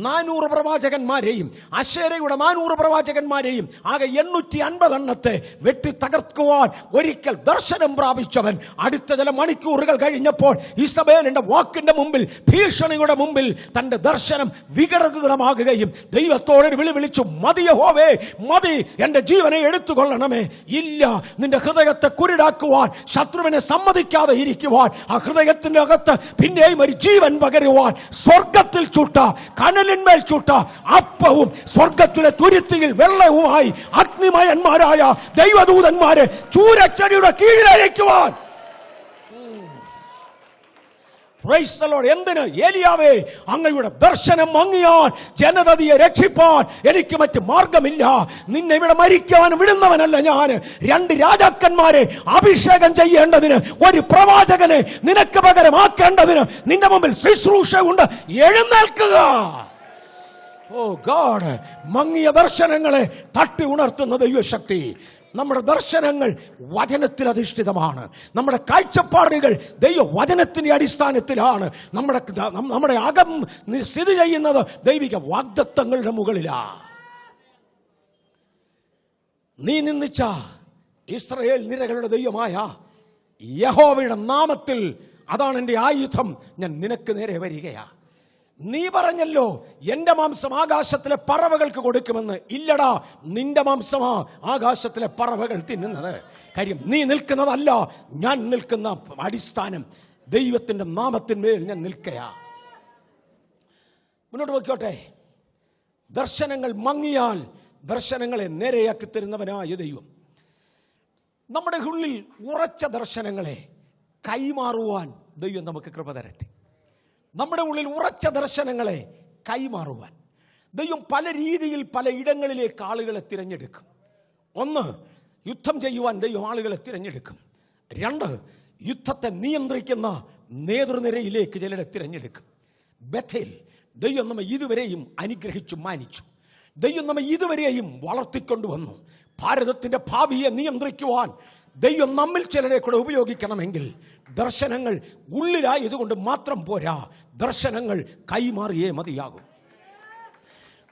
400 പ്രവാചകന്മാരെയും അശേരയുടെ 400 പ്രവാചകന്മാരെയും ആകെ 850 എണ്ണത്തെ വെട്ടി തകർക്കുവാൻ ഒരിക്കൽ ദർശനം പ്രാപിച്ചവൻ അടുത്ത ചില മണിക്കൂറുകൾ കഴിഞ്ഞപ്പോൾ ഇസബേലിന്റെ വാക്കിന്റെ മുമ്പിൽ, ഭീഷണിയുടെ മുമ്പിൽ തന്റെ ദർശനം വികടമാകുകയും ദൈവത്തോടൊരു വിളി വിളിച്ചു, മതി യഹോവേ മതി, എന്റെ ജീവനെ എടുത്തുകൊള്ളണമേ. ഇല്ല, നിന്റെ ഹൃദയത്തെ കുരുടാക്കുവാൻ, ശത്രുവിനെ സമ്മതിക്കാതെ ഇരിക്കുവാൻ, ആ ഹൃദയത്തിന്റെ അകത്ത് പിന്നെയും ഒരു ജീവൻ പകരുവാൻ സ്വർഗത്തിൽ ചുട്ട, കനലിന്മേൽ ചുട്ട അപ്പവും സ്വർഗത്തിലെ തുരുത്തിയിൽ വെള്ളവുമായി അഗ്നിമയന്മാരായ ദൈവദൂതന്മാരെ ചൂരച്ചെടിയുടെ കീഴിലയക്കുവാൻ. എന്തിന്? ഏലിയാവേ, അങ്ങയുടെ ദർശനം മങ്ങിയാൽ ജനതയെ രക്ഷിപ്പാൻ എനിക്ക് മറ്റ് മാർഗമില്ല. നിന്നെ ഇവിടെ മരിക്കാൻ വിടുന്നവനല്ല ഞാൻ. 2 രാജാക്കന്മാരെ അഭിഷേകം ചെയ്യേണ്ടതിന്, ഒരു പ്രവാചകനെ നിനക്ക് പകരമാക്കേണ്ടതിന് നിന്റെ മുമ്പിൽ ശുശ്രൂഷ ഉണ്ട്. എഴുന്നേൽക്കുക. ഓ ഗോഡ്, മങ്ങിയ ദർശനങ്ങളെ തട്ടി ഉണർത്തുന്ന ദൈവശക്തി. നമ്മുടെ ദർശനങ്ങൾ വചനത്തിൽ അധിഷ്ഠിതമാണ്. നമ്മുടെ കാഴ്ചപ്പാടുകൾ ദൈവവചനത്തിന്റെ അടിസ്ഥാനത്തിലാണ്. നമ്മുടെ അകം സ്ഥിതി ചെയ്യുന്നത് ദൈവിക വാഗ്ദത്തങ്ങളുടെ മുകളിലാണ്. നീ നിന്ദിച്ച ഇസ്രായേൽ നിരകളുടെ ദൈവമായ യഹോവയുടെ നാമത്തിൽ, അതാണ് എൻ്റെ ആയുധം, ഞാൻ നിനക്ക് നേരെ വരികയാ. നീ പറഞ്ഞല്ലോ എന്റെ മാംസം ആകാശത്തിലെ പറവകൾക്ക് കൊടുക്കുമെന്ന്. ഇല്ലടാ, നിന്റെ മാംസമാ ആകാശത്തിലെ പറവകൾ തിന്നുന്നത്. കാര്യം നീ നിൽക്കുന്നതല്ല, ഞാൻ നിൽക്കുന്ന അടിസ്ഥാനം ദൈവത്തിന്റെ നാമത്തിന്മേൽ ഞാൻ നിൽക്കയാ. മുന്നോട്ട് നോക്കിയോട്ടെ. ദർശനങ്ങൾ മങ്ങിയാൽ ദർശനങ്ങളെ നേരെയാക്കി തരുന്നവനായ ദൈവം നമ്മുടെ ഉള്ളിൽ ഉറച്ച ദർശനങ്ങളെ കൈമാറുവാൻ ദൈവം നമുക്ക് കൃപ തരട്ടെ. നമ്മുടെ ഉള്ളിൽ ഉറച്ച ദർശനങ്ങളെ കൈമാറുവാൻ ദൈവം പല രീതിയിൽ പല ഇടങ്ങളിലേക്ക് ആളുകളെ തിരഞ്ഞെടുക്കും. 1, യുദ്ധം ചെയ്യുവാൻ ദൈവം ആളുകളെ തിരഞ്ഞെടുക്കും. 2, യുദ്ധത്തെ നിയന്ത്രിക്കുന്ന നേതൃനിരയിലേക്ക് ചിലരെ തിരഞ്ഞെടുക്കും. ബഥേൽ ദൈവം നമ്മെ ഇതുവരെയും അനുഗ്രഹിച്ചു മാനിച്ചു. ദൈവം നമ്മെ ഇതുവരെയും വളർത്തിക്കൊണ്ടുവന്നു. ഭാരതത്തിന്റെ ഭാവിയെ നിയന്ത്രിക്കുവാൻ ദൈവം നമ്മിൽ ചിലരെ കൂടെ ഉപയോഗിക്കണമെങ്കിൽ ദർശനങ്ങൾ ഉള്ളിലായതുകൊണ്ട് മാത്രം പോരാ, ദർശനങ്ങൾ കൈമാറിയേ മതിയാകും.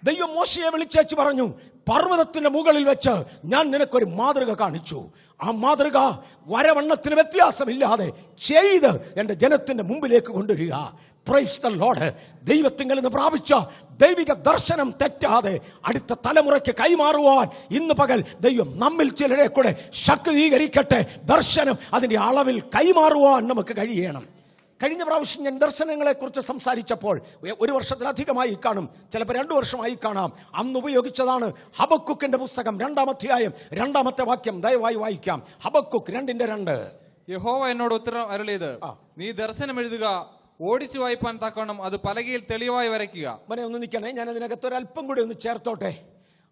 ദൈവം മോശയെ വിളിച്ചേച്ച് പറഞ്ഞു, പർവ്വതത്തിന്റെ മുകളിൽ വെച്ച് ഞാൻ നിനക്കൊരു മാതൃക കാണിച്ചു. ആ മാതൃക വരവണ്ണത്തിന് വ്യത്യാസമില്ലാതെ ചെയ്ത് എൻ്റെ ജനത്തിന്റെ മുമ്പിലേക്ക് കൊണ്ടുവരിക. Praise the Lord. ദൈവത്തിങ്കൽ നിന്ന് പ്രാപിച്ച ദൈവിക ദർശനം തെറ്റാതെ അടുത്ത തലമുറയ്ക്ക് കൈമാറുവാൻ ഇന്ന് പകൽ ദൈവം നമ്മിൽ ചിലരെ കൂടെ ശക്തീകരിക്കട്ടെ. ദർശനം അതിൻ്റെ അളവിൽ കൈമാറുവാൻ നമുക്ക് കഴിയണം. കഴിഞ്ഞ പ്രാവശ്യം ഞാൻ ദർശനങ്ങളെ കുറിച്ച് സംസാരിച്ചപ്പോൾ 1 വർഷത്തിലധികമായി കാണും, ചിലപ്പോൾ 2 വർഷമായി കാണാം. അന്ന് ഉപയോഗിച്ചതാണ് ഹബക്കുക്കിന്റെ പുസ്തകം 2-ാം അധ്യായം 2-ാമത്തെ വാക്യം. ദയവായി വായിക്കാം. ഹബക്കുക്ക് 2:2. യഹോവ എന്നോട് ഉത്തരം അരുളിയത്, നീ ദർശനം എഴുതുക, ഓടിച്ചു വായിപ്പാൻ തക്കവണ്ണം അത് പലകയിൽ തെളിവായി വരയ്ക്കുക. ഒന്ന് നിൽക്കണേ, ഞാൻ അതിനകത്ത് ഒരല്പം കൂടി ഒന്ന് ചേർത്തോട്ടെ.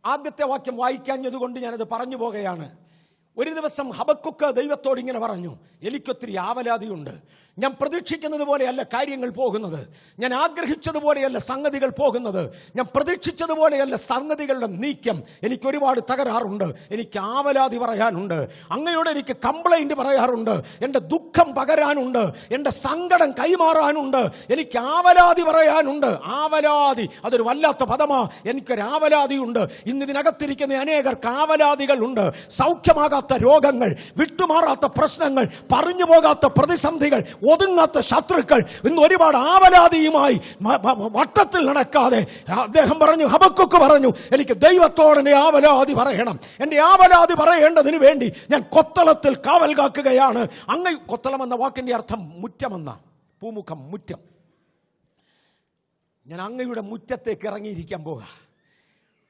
ആദ്യത്തെ വാക്യം വായിക്കാഞ്ഞതുകൊണ്ട് ഞാനത് പറഞ്ഞു പോകുകയാണ്. ഒരു ദിവസം ഹബക്കുക്ക് ദൈവത്തോട് ഇങ്ങനെ പറഞ്ഞു, എനിക്കൊത്തിരി ആവലാതിയുണ്ട്. ഞാൻ പ്രതീക്ഷിക്കുന്നത് പോലെയല്ല കാര്യങ്ങൾ പോകുന്നത്. ഞാൻ ആഗ്രഹിച്ചതുപോലെയല്ല സംഗതികൾ പോകുന്നത്. ഞാൻ പ്രതീക്ഷിച്ചതുപോലെയല്ല സംഗതികളുടെ നീക്കം. എനിക്ക് ഒരുപാട് തകരാറുണ്ട്. എനിക്ക് ആവലാതി പറയാനുണ്ട്. അങ്ങയോട് എനിക്ക് കംപ്ലൈന്റ് പറയാറുണ്ട്. എൻ്റെ ദുഃഖം പകരാനുണ്ട്. എൻ്റെ സങ്കടം കൈമാറാനുണ്ട്. എനിക്ക് ആവലാതി പറയാനുണ്ട്. ആവലാതി അതൊരു വല്ലാത്ത പദമാ. എനിക്കൊരു ആവലാതിയുണ്ട്. ഇന്ന് ഇതിനകത്തിരിക്കുന്ന അനേകർക്ക് ആവലാതികൾ ഉണ്ട്. സൗഖ്യമാകാത്ത രോഗങ്ങൾ, വിട്ടുമാറാത്ത പ്രശ്നങ്ങൾ, പറഞ്ഞു പോകാത്ത പ്രതിസന്ധികൾ, ഒതുങ്ങാത്ത ശത്രുക്കൾ, ഇന്ന് ഒരുപാട് ആവലാതിയുമായി വട്ടത്തിൽ നടക്കാതെ അദ്ദേഹം പറഞ്ഞു, ഹബക്കുക്ക് പറഞ്ഞു, എനിക്ക് ദൈവത്തോട് എൻ്റെ ആവലാതി പറയണം. എൻ്റെ ആവലാതി പറയേണ്ടതിന് വേണ്ടി ഞാൻ കൊത്തളത്തിൽ കാവൽ കാക്കുകയാണ്. അങ്ങ് കൊത്തളം എന്ന വാക്കിന്റെ അർത്ഥം മുറ്റമെന്ന, പൂമുഖം, മുറ്റം. ഞാൻ അങ്ങയുടെ മുറ്റത്തേക്ക് ഇറങ്ങിയിരിക്കാൻ പോകാം.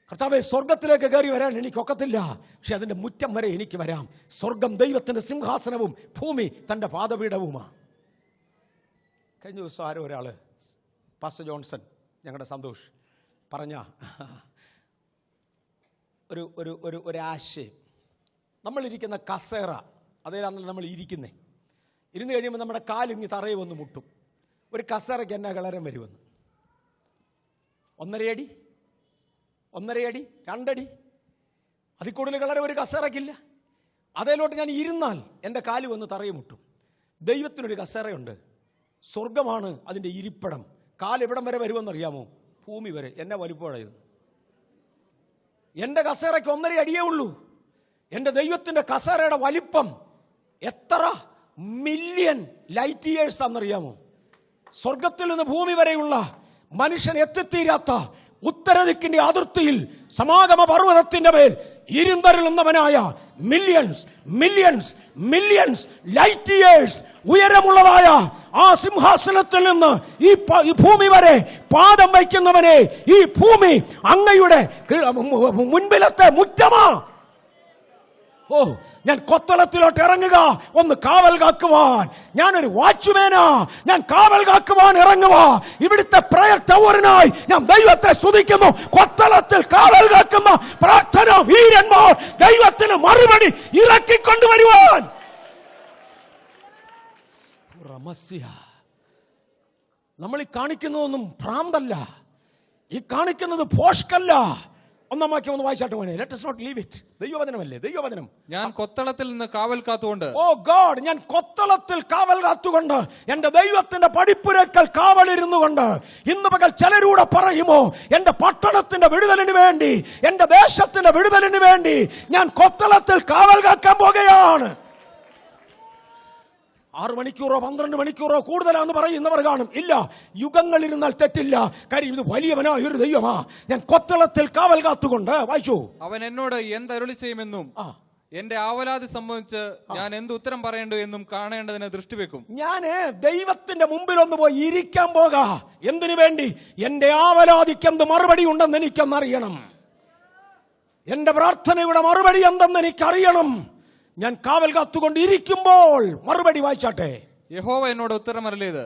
കർത്താവേ, സ്വർഗത്തിലേക്ക് കയറി വരാൻ എനിക്കൊക്കത്തില്ല, പക്ഷെ അതിൻ്റെ മുറ്റം വരെ എനിക്ക് വരാം. സ്വർഗം ദൈവത്തിൻ്റെ സിംഹാസനവും ഭൂമി തൻ്റെ പാദപീഠവുമാണ്. കഴിഞ്ഞ ദിവസം ആരോ ഒരാൾ, പാസ്റ്റർ ജോൺസൺ, ഞങ്ങളുടെ സന്തോഷ് പറഞ്ഞ ഒരു ആശയം, നമ്മളിരിക്കുന്ന കസേര, അതേലാണല്ലോ നമ്മൾ ഇരിക്കുന്നത്. ഇരുന്ന് കഴിയുമ്പോൾ നമ്മുടെ കാലിങ്ങി തറയെ വന്ന് മുട്ടും. ഒരു കസേരയ്ക്ക് എന്നാ കളരം വരുമെന്ന്? 1.5 അടി, 1.5 അടി, 2 അടി, അതിൽ കൂടുതൽ കളരം ഒരു കസേരയ്ക്കില്ല. അതേലോട്ട് ഞാൻ ഇരുന്നാൽ എൻ്റെ കാല് വന്ന് തറയെ മുട്ടും. ദൈവത്തിനൊരു കസേരയുണ്ട്, സ്വർഗമാണ് അതിൻ്റെ ഇരിപ്പിടം. കാലെവിടം വരെ വരുമെന്നറിയാമോ? ഭൂമി വരെ. എന്നെ വലിപ്പമായിരുന്നു. എൻ്റെ കസേരയ്ക്ക് 1.5 അടിയേ ഉള്ളൂ. എൻ്റെ ദൈവത്തിൻ്റെ കസേരയുടെ വലിപ്പം എത്ര മില്യൺ ലൈറ്റ് ഇയേഴ്സ് ആണെന്നറിയാമോ? സ്വർഗത്തിൽ നിന്ന് ഭൂമി വരെയുള്ള മനുഷ്യൻ എത്തിത്തീരാത്ത ഉത്തരദിക്കിന്റെ അതിർത്തിയിൽ സമാഗമ പർവ്വതത്തിന്റെ മേൽ ഇരുന്തരുളുന്നവനായ millions millions millions light years ഉയരമുള്ളതായ ആ സിംഹാസനത്തിൽ നിന്ന് ഈ ഭൂമി വരെ പാദം വയ്ക്കുന്നവനെ, ഈ ഭൂമി അങ്ങയുടെ മുൻപിലത്തെ മുറ്റമാ. ഓ, ഞാൻ കൊത്തളത്തിലോട്ട് ഇറങ്ങുക ഒന്ന് കാവൽ കാക്കുവാൻ. ഞാനൊരു വാച്ച്മാനാ, ഞാൻ കാവൽ കാക്കുവാൻ ഇറങ്ങുക. ഇവിടുത്തെ പ്രയർ ടവറിനായി ഞാൻ ദൈവത്തെ സ്തുതിക്കുന്നു. കൊത്തളത്തിൽ കാവൽ കാക്കുന്ന പ്രാർത്ഥന വീരന്മാർ ദൈവത്തിന് മറുപടി ഇറക്കിക്കൊണ്ടുവരുവാൻ. നമ്മൾ ഈ കാണിക്കുന്നതൊന്നും ഭ്രാന്തല്ല, ഈ കാണിക്കുന്നത് ഭോഷ്കല്ല. 1-ാം വാക്യം ഒന്ന് വായിച്ചാട്ട് പോണേ. Let us not leave it. ദൈവവചനമല്ലേ, ദൈവവചനം. ഞാൻ കൊത്തളത്തിൽ നിന്ന് കാവൽ കാത്തുകൊണ്ട്, ഓ ഗോഡ്, ഞാൻ കൊത്തളത്തിൽ കാവൽ കാത്തുകൊണ്ട്, എന്റെ ദൈവത്തിന്റെ പടിപ്പുരക്കൽ കാവലിരുന്നു കൊണ്ട്, ഇന്ന് പകൽ ചിലരൂടെ പറയുമോ, എന്റെ പട്ടണത്തിന്റെ വിടുതലിന് വേണ്ടി, എന്റെ ദേശത്തിന്റെ വിടുതലിന് വേണ്ടി ഞാൻ കൊത്തളത്തിൽ കാവൽ കാക്കാൻ പോകുകയാണ്. 6 മണിക്കൂറോ 12 മണിക്കൂറോ കൂടുതലാന്ന് പറയുന്നവർ കാണും. ഇല്ല, യുഗങ്ങളിരുന്നാൽ തെറ്റില്ല. കാര്യം ഇത് വലിയവനായ ഒരു ദൈവമാ. ഞാൻ കൊത്തളത്തിൽ കാവൽ കാത്തുകൊണ്ട്, വായിച്ചു, അവൻ എന്നോട് എന്തരുളി ചെയ്യുമെന്നും എന്റെ ആവലാതി സംബന്ധിച്ച് ഞാൻ എന്ത് ഉത്തരം പറയേണ്ടു എന്നും കാണേണ്ടതിന് ദൃഷ്ടിവെക്കും. ഞാന് ദൈവത്തിന്റെ മുമ്പിൽ ഒന്ന് പോയി ഇരിക്കാൻ പോകാ. എന്തിനു വേണ്ടി? എന്റെ ആവലാതിക്ക് എന്ത് മറുപടി ഉണ്ടെന്ന് എനിക്കൊന്നറിയണം. എന്റെ പ്രാർത്ഥനയുടെ മറുപടി എന്തെന്ന് എനിക്കറിയണം. ഞാൻ കാവൽ കാത്തുകൊണ്ടിരിക്കുമ്പോൾ മറുപടി വായിച്ചാട്ടെ. യഹോവ എന്നോട് ഉത്തരമരുളിയത്,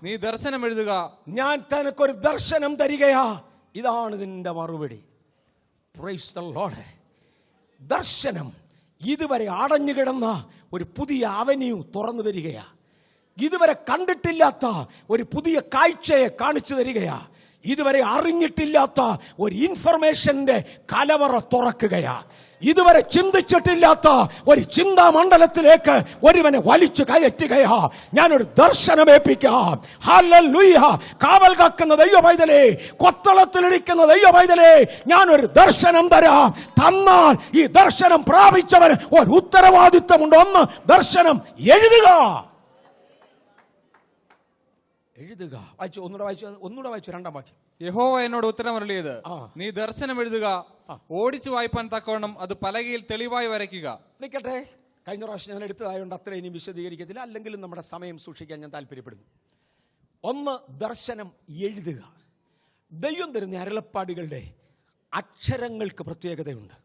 നീ ദർശനം എഴുതുക, ഞാൻ തനിക്കൊരു ദർശനം തരികയാ. ഇതാണ് നിന്റെ മറുപടി. Praise the Lord. ദർശനം ഇതുവരെ അടഞ്ഞു കിടന്ന ഒരു പുതിയ അവന്യൂ തുറന്നു തരികയാ. ഇതുവരെ കണ്ടിട്ടില്ലാത്ത ഒരു പുതിയ കാഴ്ചയെ കാണിച്ചു തരികയാ. ഇതുവരെ അറിഞ്ഞിട്ടില്ലാത്ത ഒരു ഇൻഫർമേഷന്റെ കലവറ തുറക്കുകയാ. ഇതുവരെ ചിന്തിച്ചിട്ടില്ലാത്ത ഒരു ചിന്താമണ്ഡലത്തിലേക്ക് ഒരുവനെ വലിച്ചു കയറ്റുകയാ. ഞാനൊരു ദർശനമേൽപ്പിക്കാം. ഹല്ലേലൂയ. കാവൽ കാക്കുന്ന ദൈവ പൈതലേ, കൊത്തളത്തിലിരിക്കുന്ന ദൈവ പൈതലേ, ഞാനൊരു ദർശനം തരാം. തന്നാൽ ഈ ദർശനം പ്രാപിച്ചവന് ഒരു ഉത്തരവാദിത്വമുണ്ട്. ഒന്ന്, ദർശനം എഴുതുക. എഴുതുക. വായിച്ചു, ഒന്നുകൂടെ വായിച്ചു 2-ാം വാക്യം. യഹോവ എന്നോട് ഉത്തരമരുളിയത്, നീ ദർശനം എഴുതുക, ഓടിച്ചു വായിപ്പാൻ തക്കവണ്ണം അത് പലകയിൽ തെളിവായി വരയ്ക്കുക. നിൽക്കട്ടെ, കഴിഞ്ഞ പ്രാവശ്യം ഞാൻ എടുത്തതായതുകൊണ്ട് അത്ര ഇനി വിശദീകരിക്കത്തില്ല. അല്ലെങ്കിലും നമ്മുടെ സമയം സൂക്ഷിക്കാൻ ഞാൻ താല്പര്യപ്പെടുന്നു. ഒന്ന്, ദർശനം എഴുതുക. ദൈവം തരുന്ന അരുളപ്പാടുകളുടെ അക്ഷരങ്ങൾക്ക് പ്രത്യേകതയുണ്ട്.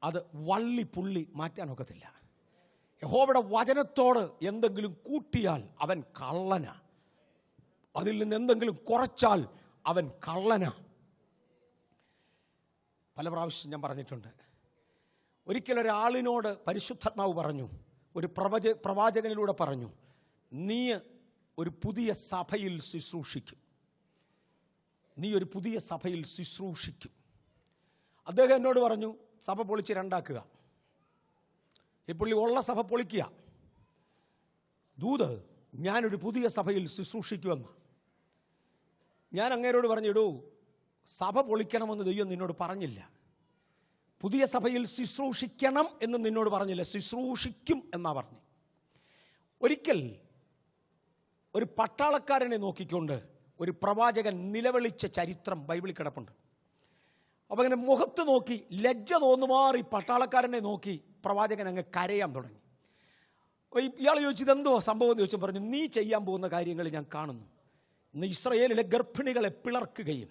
അത് വള്ളി പുള്ളി മാറ്റാനൊക്കത്തില്ല. യഹോവയുടെ വചനത്തോട് എന്തെങ്കിലും കൂട്ടിയാൽ അവൻ കള്ളനാ. അതിൽ നിന്ന് എന്തെങ്കിലും കുറച്ചാൽ അവൻ കള്ളനാ. പല പ്രാവശ്യം ഞാൻ പറഞ്ഞിട്ടുണ്ട്. ഒരിക്കൽ ഒരാളിനോട് പരിശുദ്ധാത്മാവ് പറഞ്ഞു, ഒരു പ്രവാചകനിലൂടെ പറഞ്ഞു, നീ ഒരു പുതിയ സഭയിൽ ശുശ്രൂഷിക്കും. നീ ഒരു പുതിയ സഭയിൽ ശുശ്രൂഷിക്കും. അദ്ദേഹം എന്നോട് പറഞ്ഞു, സഭ പൊളിച്ച് 2ആക്കുക. ഈ പുള്ളി ഉള്ള സഭ പൊളിക്കുക. ദൂത്, ഞാനൊരു പുതിയ സഭയിൽ ശുശ്രൂഷിക്കുമെന്ന്. ഞാൻ അങ്ങേരോട് പറഞ്ഞു, ഇടൂ, സഭ പൊളിക്കണമെന്ന് ദൈവം നിന്നോട് പറഞ്ഞില്ല. പുതിയ സഭയിൽ ശുശ്രൂഷിക്കണം എന്ന് നിന്നോട് പറഞ്ഞില്ല, ശുശ്രൂഷിക്കും എന്നാ പറഞ്ഞു. ഒരിക്കൽ ഒരു പട്ടാളക്കാരനെ നോക്കിക്കൊണ്ട് ഒരു പ്രവാചകൻ നിലവിളിച്ച ചരിത്രം ബൈബിളിൽ കിടപ്പുണ്ട്. അപ്പം അങ്ങനെ മുഖത്ത് നോക്കി ലജ്ജ തോന്നുമാറി പട്ടാളക്കാരനെ നോക്കി പ്രവാചകൻ അങ്ങ് കരയാൻ തുടങ്ങി. ഇയാൾ ചോദിച്ചു, ഇതെന്തോ സംഭവം എന്ന് ചോദിച്ചു. പറഞ്ഞു, നീ ചെയ്യാൻ പോകുന്ന കാര്യങ്ങൾ ഞാൻ കാണുന്നു. ഇന്ന് ഇസ്രായേലിലെ ഗർഭിണികളെ പിളർക്കുകയും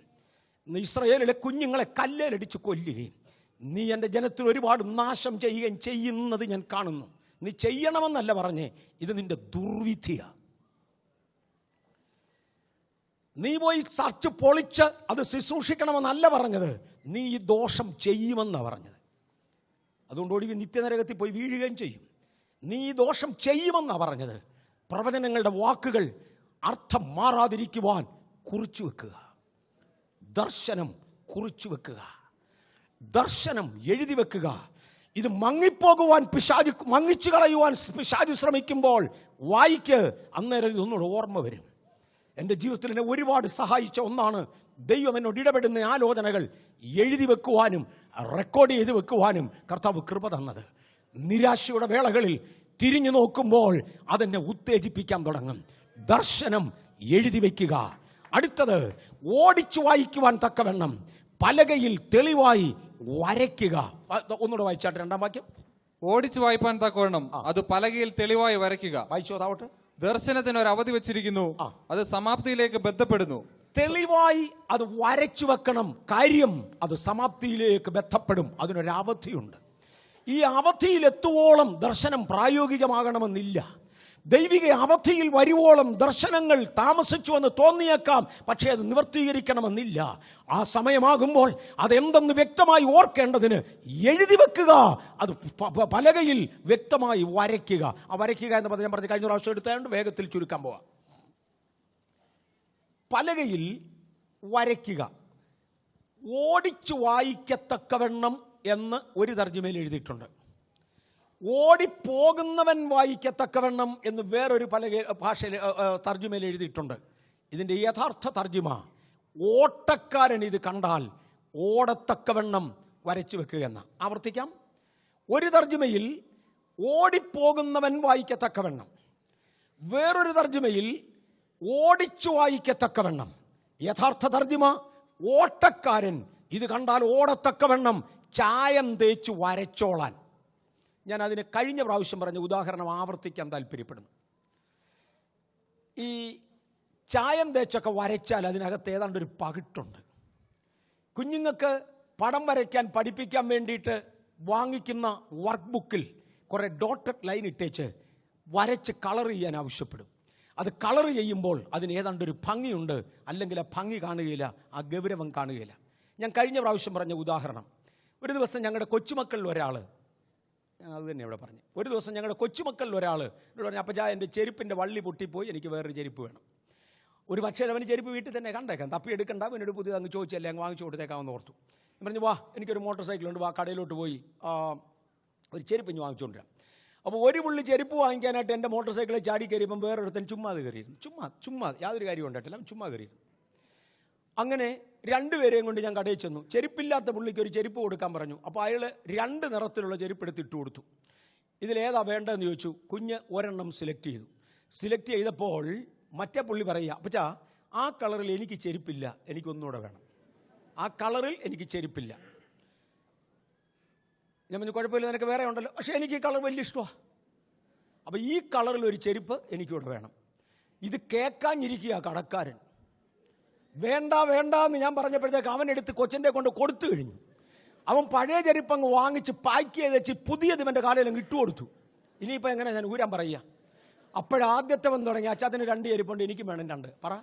ഇസ്രായേലിലെ കുഞ്ഞുങ്ങളെ കല്ലേലടിച്ച് കൊല്ലുകയും നീ എൻ്റെ ജനത്തിൽ ഒരുപാട് നാശം ചെയ്യുകയും ചെയ്യുന്നത് ഞാൻ കാണുന്നു. നീ ചെയ്യണമെന്നല്ല പറഞ്ഞേ, ഇത് നിന്റെ ദുർവിധിയാണ്. നീ പോയി ചർച്ച് പൊളിച്ച് അത് ശുശ്രൂഷിക്കണമെന്നല്ല പറഞ്ഞത്, നീ ഈ ദോഷം ചെയ്യുമെന്നാണ് പറഞ്ഞത്. അതുകൊണ്ട് ഒടുവിൽ നിത്യനരകത്തിൽ പോയി വീഴുകയും ചെയ്യും. നീ ഈ ദോഷം ചെയ്യുമെന്നാണ് പറഞ്ഞത്. പ്രവചനങ്ങളുടെ വാക്കുകൾ അർത്ഥം മാറാതിരിക്കുവാൻ കുറിച്ചു വെക്കുക. ദർശനം കുറിച്ചു വെക്കുക. ദർശനം എഴുതി വെക്കുക. ഇത് മങ്ങിപ്പോകുവാൻ മങ്ങിച്ചു കളയുവാൻ പിശാച് ശ്രമിക്കുമ്പോൾ വായിക്ക്, അന്നേരം ഇതൊന്നുകൂടെ ഓർമ്മ വരും. എൻ്റെ ജീവിതത്തിൽ എന്നെ ഒരുപാട് സഹായിച്ച ഒന്നാണ്, ദൈവം എന്നോട് ഇടപെടുന്ന ആലോചനകൾ എഴുതി വെക്കുവാനും റെക്കോർഡ് ചെയ്ത് വെക്കുവാനും കർത്താവ് കൃപ തന്നത്. നിരാശയുടെ വേളകളിൽ തിരിഞ്ഞു നോക്കുമ്പോൾ അതെന്നെ ഉത്തേജിപ്പിക്കാൻ തുടങ്ങും. ദർശനം എഴുതി വയ്ക്കുക. അടുത്തത്, ഓടിച്ചു വായിക്കുവാൻ തക്കവണ്ണം പലകയിൽ തെളിവായി വരയ്ക്കുക. ഒന്നുകൂടെ വായിച്ചാട്ടെ, രണ്ടാം വാക്യം. ഓടിച്ചു വായിപ്പാൻ തക്കവണ്ണം അത് പലകയിൽ തെളിവായി വരയ്ക്കുക. വായിച്ചോതാവട്ടെ. ദർശനത്തിന് ഒരു അവധി വെച്ചിരിക്കുന്നു, അത് സമാപ്തിയിലേക്ക് ബന്ധപ്പെടുന്നു. തെളിവായി അത് വരച്ചു വെക്കണം. കാര്യം അത് സമാപ്തിയിലേക്ക് ബന്ധപ്പെടും. അതിനൊരവധിയുണ്ട്. ഈ അവധിയിലെത്തുവോളം ദർശനം പ്രായോഗികമാകണമെന്നില്ല. ദൈവിക അവധിയിൽ വരുവോളം ദർശനങ്ങൾ താമസിച്ചുവെന്ന് തോന്നിയേക്കാം, പക്ഷേ അത് നിവർത്തീകരിക്കണമെന്നില്ല. ആ സമയമാകുമ്പോൾ അതെന്തെന്ന് വ്യക്തമായി ഓർക്കേണ്ടതിന് എഴുതി വെക്കുക. അത് പലകയിൽ വ്യക്തമായി വരയ്ക്കുക. ആ വരയ്ക്കുക എന്ന് പറഞ്ഞ് ഞാൻ പറഞ്ഞ് കഴിഞ്ഞ പ്രാവശ്യം എടുത്തുകൊണ്ട് വേഗത്തിൽ ചുരുക്കാൻ പോവാം. പലകയിൽ വരയ്ക്കുക. ഓടിച്ചു വായിക്കത്തക്കവണ്ണം എന്ന് ഒരു തർജ്ജിമയിൽ എഴുതിയിട്ടുണ്ട്. ഓടിപ്പോകുന്നവൻ വായിക്കത്തക്കവണ്ണം എന്ന് വേറൊരു ഭാഷയിൽ തർജ്ജിമയിൽ എഴുതിയിട്ടുണ്ട്. ഇതിൻ്റെ യഥാർത്ഥ തർജ്ജിമ, ഓട്ടക്കാരൻ ഇത് കണ്ടാൽ ഓടത്തക്കവണ്ണം വരച്ചു വെക്കുക എന്ന. ആവർത്തിക്കാം. ഒരു തർജ്ജിമയിൽ ഓടിപ്പോകുന്നവൻ വായിക്കത്തക്കവണ്ണം, വേറൊരു തർജ്ജിമയിൽ ഓടിച്ചു വായിക്കത്തക്കവണ്ണം. യഥാർത്ഥ തർജ്ജിമ, ഓട്ടക്കാരൻ ഇത് കണ്ടാൽ ഓടത്തക്കവണ്ണം ചായം തേച്ചു വരച്ചോളാൻ. ഞാൻ അതിന് കഴിഞ്ഞ പ്രാവശ്യം പറഞ്ഞ ഉദാഹരണം ആവർത്തിക്കാൻ താല്പര്യപ്പെടുന്നു. ഈ ചായം തേച്ചൊക്കെ വരച്ചാൽ അതിനകത്ത് ഏതാണ്ട് ഒരു പകിട്ടുണ്ട്. കുഞ്ഞുങ്ങൾക്ക് പടം വരയ്ക്കാൻ പഠിപ്പിക്കാൻ വേണ്ടിയിട്ട് വാങ്ങിക്കുന്ന വർക്ക് ബുക്കിൽ കുറേ ഡോട്ടഡ് ലൈൻ ഇട്ടേച്ച് വരച്ച് കളർ ചെയ്യാൻ ആവശ്യപ്പെടും. അത് കളർ ചെയ്യുമ്പോൾ അതിന് ഏതാണ്ടൊരു ഭംഗിയുണ്ട്, അല്ലെങ്കിൽ ആ ഭംഗി കാണുകയില്ല, ആ ഗൗരവം കാണുകയില്ല. ഞാൻ കഴിഞ്ഞ പ്രാവശ്യം പറഞ്ഞ ഉദാഹരണം, ഒരു ദിവസം ഞങ്ങളുടെ കൊച്ചുമക്കളിൽ ഒരാൾ, അത് തന്നെ ഇവിടെ പറഞ്ഞു, ഒരു ദിവസം ഞങ്ങളുടെ കൊച്ചുമക്കളിൽ ഒരാൾ എന്നോട് പറഞ്ഞു, അപ്പച്ചാ എൻ്റെ ചെരുപ്പിൻ്റെ വള്ളി പൊട്ടിപ്പോയി, എനിക്ക് വേറൊരു ചെരുപ്പ് വേണം. ഒരു പക്ഷേ അവന് ചെരുപ്പ് വീട്ടിൽ തന്നെ കണ്ടേക്കാം, തപ്പിയെടുക്കണ്ട, എന്നോട് പുതിയത് അങ്ങ് ചോദിച്ചല്ലേ, അങ്ങ് വാങ്ങിച്ചു കൊടുത്തേക്കാമെന്ന് ഓർത്തു. ഞാൻ പറഞ്ഞു, വാ എനിക്കൊരു മോട്ടോർ സൈക്കിളുണ്ട്, വാ കടയിലോട്ട് പോയി ഒരു ചെരുപ്പ് ഇഞ്ഞ് വാങ്ങിച്ചുകൊണ്ടിരാം. അപ്പോൾ ഒരു പുള്ളി ചെരുപ്പ് വാങ്ങിക്കാനായിട്ട് എൻ്റെ മോട്ടോർ സൈക്കിളിൽ ചാടി കയറിയപ്പം വേറൊരുത്തൻ ചുമ്മാ കയറിയിരുന്നു. ചുമ്മാ യാതൊരു കാര്യം ഉണ്ടായിട്ടില്ല, ചുമ്മാ കയറിയിരുന്നു. അങ്ങനെ രണ്ടുപേരെയും കൊണ്ട് ഞാൻ കടയിൽ ചെന്നു. ചെരുപ്പില്ലാത്ത പുള്ളിക്ക് ഒരു ചെരുപ്പ് കൊടുക്കാൻ പറഞ്ഞു. അപ്പോൾ അയാൾ 2 നിറത്തിലുള്ള ചെരുപ്പ് എടുത്ത് ഇട്ട് കൊടുത്തു. ഇതിലേതാ വേണ്ടതെന്ന് ചോദിച്ചു. കുഞ്ഞ് ഒരെണ്ണം സെലക്ട് ചെയ്തു. സെലക്ട് ചെയ്തപ്പോൾ മറ്റേ പുള്ളി പറയുക, അപ്പച്ചാ ആ കളറിൽ എനിക്ക് ചെരുപ്പില്ല, എനിക്കൊന്നുകൂടെ വേണം, ആ കളറിൽ എനിക്ക് ചെരുപ്പില്ല. ഞാൻ പറഞ്ഞു, കുഴപ്പമില്ല, നിനക്ക് വേറെ ഉണ്ടല്ലോ, പക്ഷേ എനിക്ക് ഈ കളർ വലിയ ഇഷ്ടമാണ്. അപ്പോൾ ഈ കളറിൽ ഒരു ചെരുപ്പ് എനിക്കിവിടെ വേണം. ഇത് കേൾക്കാഞ്ഞിരിക്കുക കടക്കാരൻ. വേണ്ട എന്ന് ഞാൻ പറഞ്ഞപ്പോഴത്തേക്ക് അവൻ എടുത്ത് കൊച്ചിൻ്റെ കൊണ്ട് കൊടുത്തു കഴിഞ്ഞു. അവൻ പഴയ ചെരുപ്പങ്ങ് വാങ്ങിച്ച് പാക്ക് ചെയ്ത് വെച്ച് പുതിയത് ഇവൻ്റെ കാലയിലങ്ങ് ഇട്ടു കൊടുത്തു. ഇനിയിപ്പോൾ എങ്ങനെ ഞാൻ ഊരാൻ പറയുക? അപ്പോഴാദ്യത്തെ വന്ന് തുടങ്ങി, അച്ചാത്തിന് 2 ചെരുപ്പുണ്ട്, എനിക്കും വേണം 2. പറ.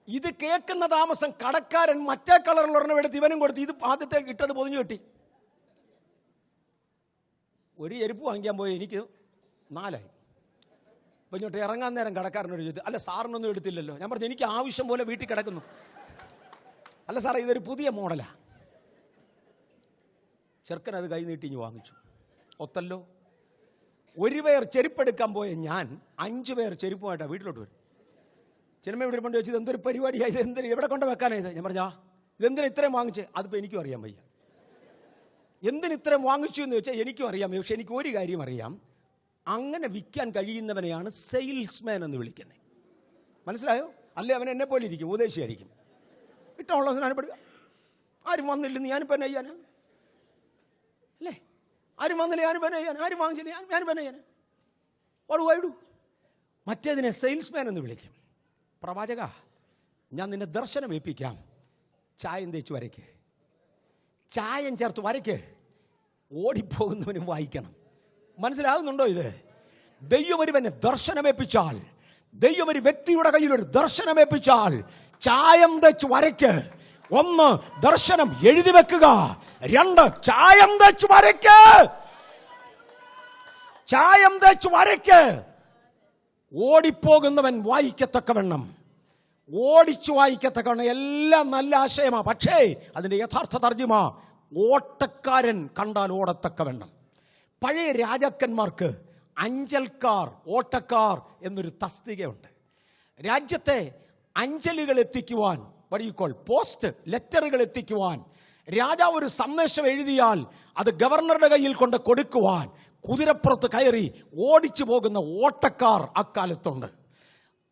ഇത് കേൾക്കുന്ന താമസം കടക്കാരൻ മറ്റേ കളറിലൊരെണ്ണം എടുത്ത് ഇവനും കൊടുത്ത്, ഇത് ആദ്യത്തെ ഇട്ടത് പൊതിഞ്ഞു കെട്ടി. ഒരു ചെരുപ്പ് വാങ്ങിക്കാൻ പോയി എനിക്ക് 4 ആയി. അപ്പം ഇങ്ങോട്ട് ഇറങ്ങാൻ നേരം കടക്കാരനോട് ചോദിച്ചു, അല്ല സാറിനൊന്നും എടുത്തില്ലല്ലോ. ഞാൻ പറഞ്ഞു, എനിക്ക് ആവശ്യം പോലെ വീട്ടിൽ കിടക്കുന്നു. അല്ല സാറേ, ഇതൊരു പുതിയ മോഡലാണ്. ചെറുക്കൻ അത് കൈ നീട്ടിഞ്ഞ് വാങ്ങിച്ചു. ഒത്തല്ലോ. 1 പേർ ചെരുപ്പെടുക്കാൻ പോയ ഞാൻ 5 പേർ ചെരുപ്പുമായിട്ടാണ് വീട്ടിലോട്ട് വരും. ചിലപ്പോൾ ഇവിടെ കൊണ്ട് വെച്ച് ഇതെന്തൊരു പരിപാടിയാണ്, ഇത് എന്തിനും എവിടെ കൊണ്ട് വെക്കാനായത്? ഞാൻ പറഞ്ഞാ ഇതെന്തിനും ഇത്രയും വാങ്ങിച്ച്? അതിപ്പോൾ എനിക്കും അറിയാൻ വയ്യ. എന്തിന് ഇത്രയും വാങ്ങിച്ചു എന്ന് വെച്ചാൽ എനിക്കും അറിയാം. പക്ഷെ എനിക്ക് ഒരു കാര്യം അറിയാം, അങ്ങനെ വിൽക്കാൻ കഴിയുന്നവനെയാണ് സെയിൽസ്മാൻ എന്ന് വിളിക്കുന്നത്. മനസ്സിലായോ? അല്ലേ അവൻ എന്നെ പോലെ ഇരിക്കും, ഉപദേശിയായിരിക്കും. ഇഷ്ടമുള്ള സ്നാനപ്പെടുക. ആരും വന്നില്ലെന്ന് ഞാനിപ്പോൾ എന്നെ ചെയ്യാൻ അല്ലേ? ആരും വന്നില്ല, ഞാനിപ്പോൾ എന്നെ ചെയ്യാൻ? ആരും വാങ്ങിച്ചില്ല, ഞാനിപ്പോൾ എന്നെ ചെയ്യാൻ? ഓടുവായിടൂ. മറ്റേതിനെ സെയിൽസ്മാൻ എന്ന് വിളിക്കും. പ്രവാചക, ഞാൻ നിന്നെ ദർശനം ഏൽപ്പിക്കാം, ചായം തേച്ച് വരയ്ക്ക്, ചായം ചേർത്ത് വരയ്ക്ക്. ഓടിപ്പോകുന്നവനും വായിക്കണം. മനസ്സിലാകുന്നുണ്ടോ ഇത്? ദൈവം ഒരുവനെ ദർശനമേൽപ്പിച്ചാൽ, ദൈവം ഒരു വ്യക്തിയുടെ കയ്യിൽ ഒരു ദർശനമേൽപ്പിച്ചാൽ ചായം തേച്ച് വരയ്ക്ക്. 1, ദർശനം എഴുതി വെക്കുക. 2, ചായം തേച്ച് വരയ്ക്ക്. ചായം തേച്ച് വരയ്ക്ക്. ഓടിപ്പോകുന്നവൻ വായിക്കത്തക്കവണ്ണം, ഓടിച്ചു വായിക്കത്തക്കവണ്ണം. എല്ലാം നല്ല ആശയമാ, പക്ഷേ അതിന്റെ യഥാർത്ഥ തർജ്ജിമ ഓട്ടക്കാരൻ കണ്ടാൽ ഓടത്തക്കവണ്ണം. പഴയ രാജാക്കന്മാർക്ക് അഞ്ചൽക്കാർ, ഓട്ടക്കാർ എന്നൊരു തസ്തികയുണ്ട്. രാജ്യത്തെ അഞ്ചലുകൾ എത്തിക്കുവാൻ, പോസ്റ്റ് ലെറ്ററുകൾ എത്തിക്കുവാൻ, രാജാവ് ഒരു സന്ദേശം എഴുതിയാൽ അത് ഗവർണറുടെ കയ്യിൽ കൊണ്ട് കൊടുക്കുവാൻ കുതിരപ്പുറത്ത് കയറി ഓടിച്ചു പോകുന്ന ഓട്ടക്കാർ അക്കാലത്തുണ്ട്.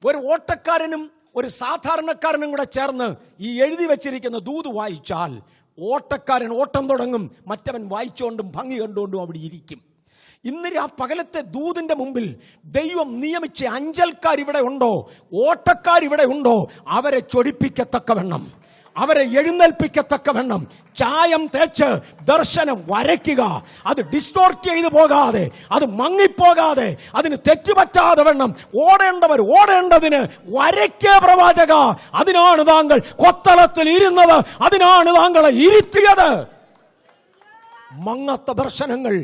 ഒരു ഓട്ടക്കാരനും ഒരു സാധാരണക്കാരനും കൂടെ ചേർന്ന് ഈ എഴുതി വെച്ചിരിക്കുന്ന ദൂത് വായിച്ചാൽ ഓട്ടക്കാരൻ ഓട്ടം തുടങ്ങും, മറ്റവൻ വായിച്ചുകൊണ്ടും ഭംഗി കണ്ടുകൊണ്ടും അവിടെ ഇരിക്കും. ഇന്ന് ആ പകലത്തെ ദൂതിന്റെ മുമ്പിൽ ദൈവം നിയമിച്ച അഞ്ചൽക്കാർ ഇവിടെ ഉണ്ടോ, ഓട്ടക്കാർ ഇവിടെ ഉണ്ടോ? അവരെ ചൊടിപ്പിക്കത്തക്കവണ്ണം, അവരെ എഴുന്നേൽപ്പിക്കത്തക്കവണ്ണം ചായം തേച്ച് ദർശനം വരയ്ക്കുക. അത് ഡിസ്റ്റോർട്ട് ചെയ്തു പോകാതെ, അത് മങ്ങിപ്പോകാതെ, അതിന് തെറ്റുപറ്റാതെ വണ്ണം ഓടേണ്ടവർ ഓടേണ്ടതിന് വരയ്ക്കേ പ്രവാചക. അതിനാണ് താങ്കൾ കൊത്തളത്തിൽ ഇരുന്നത്, അതിനാണ് താങ്കളെ ഇരുത്തിയത്. മങ്ങത്ത ദർശനങ്ങൾ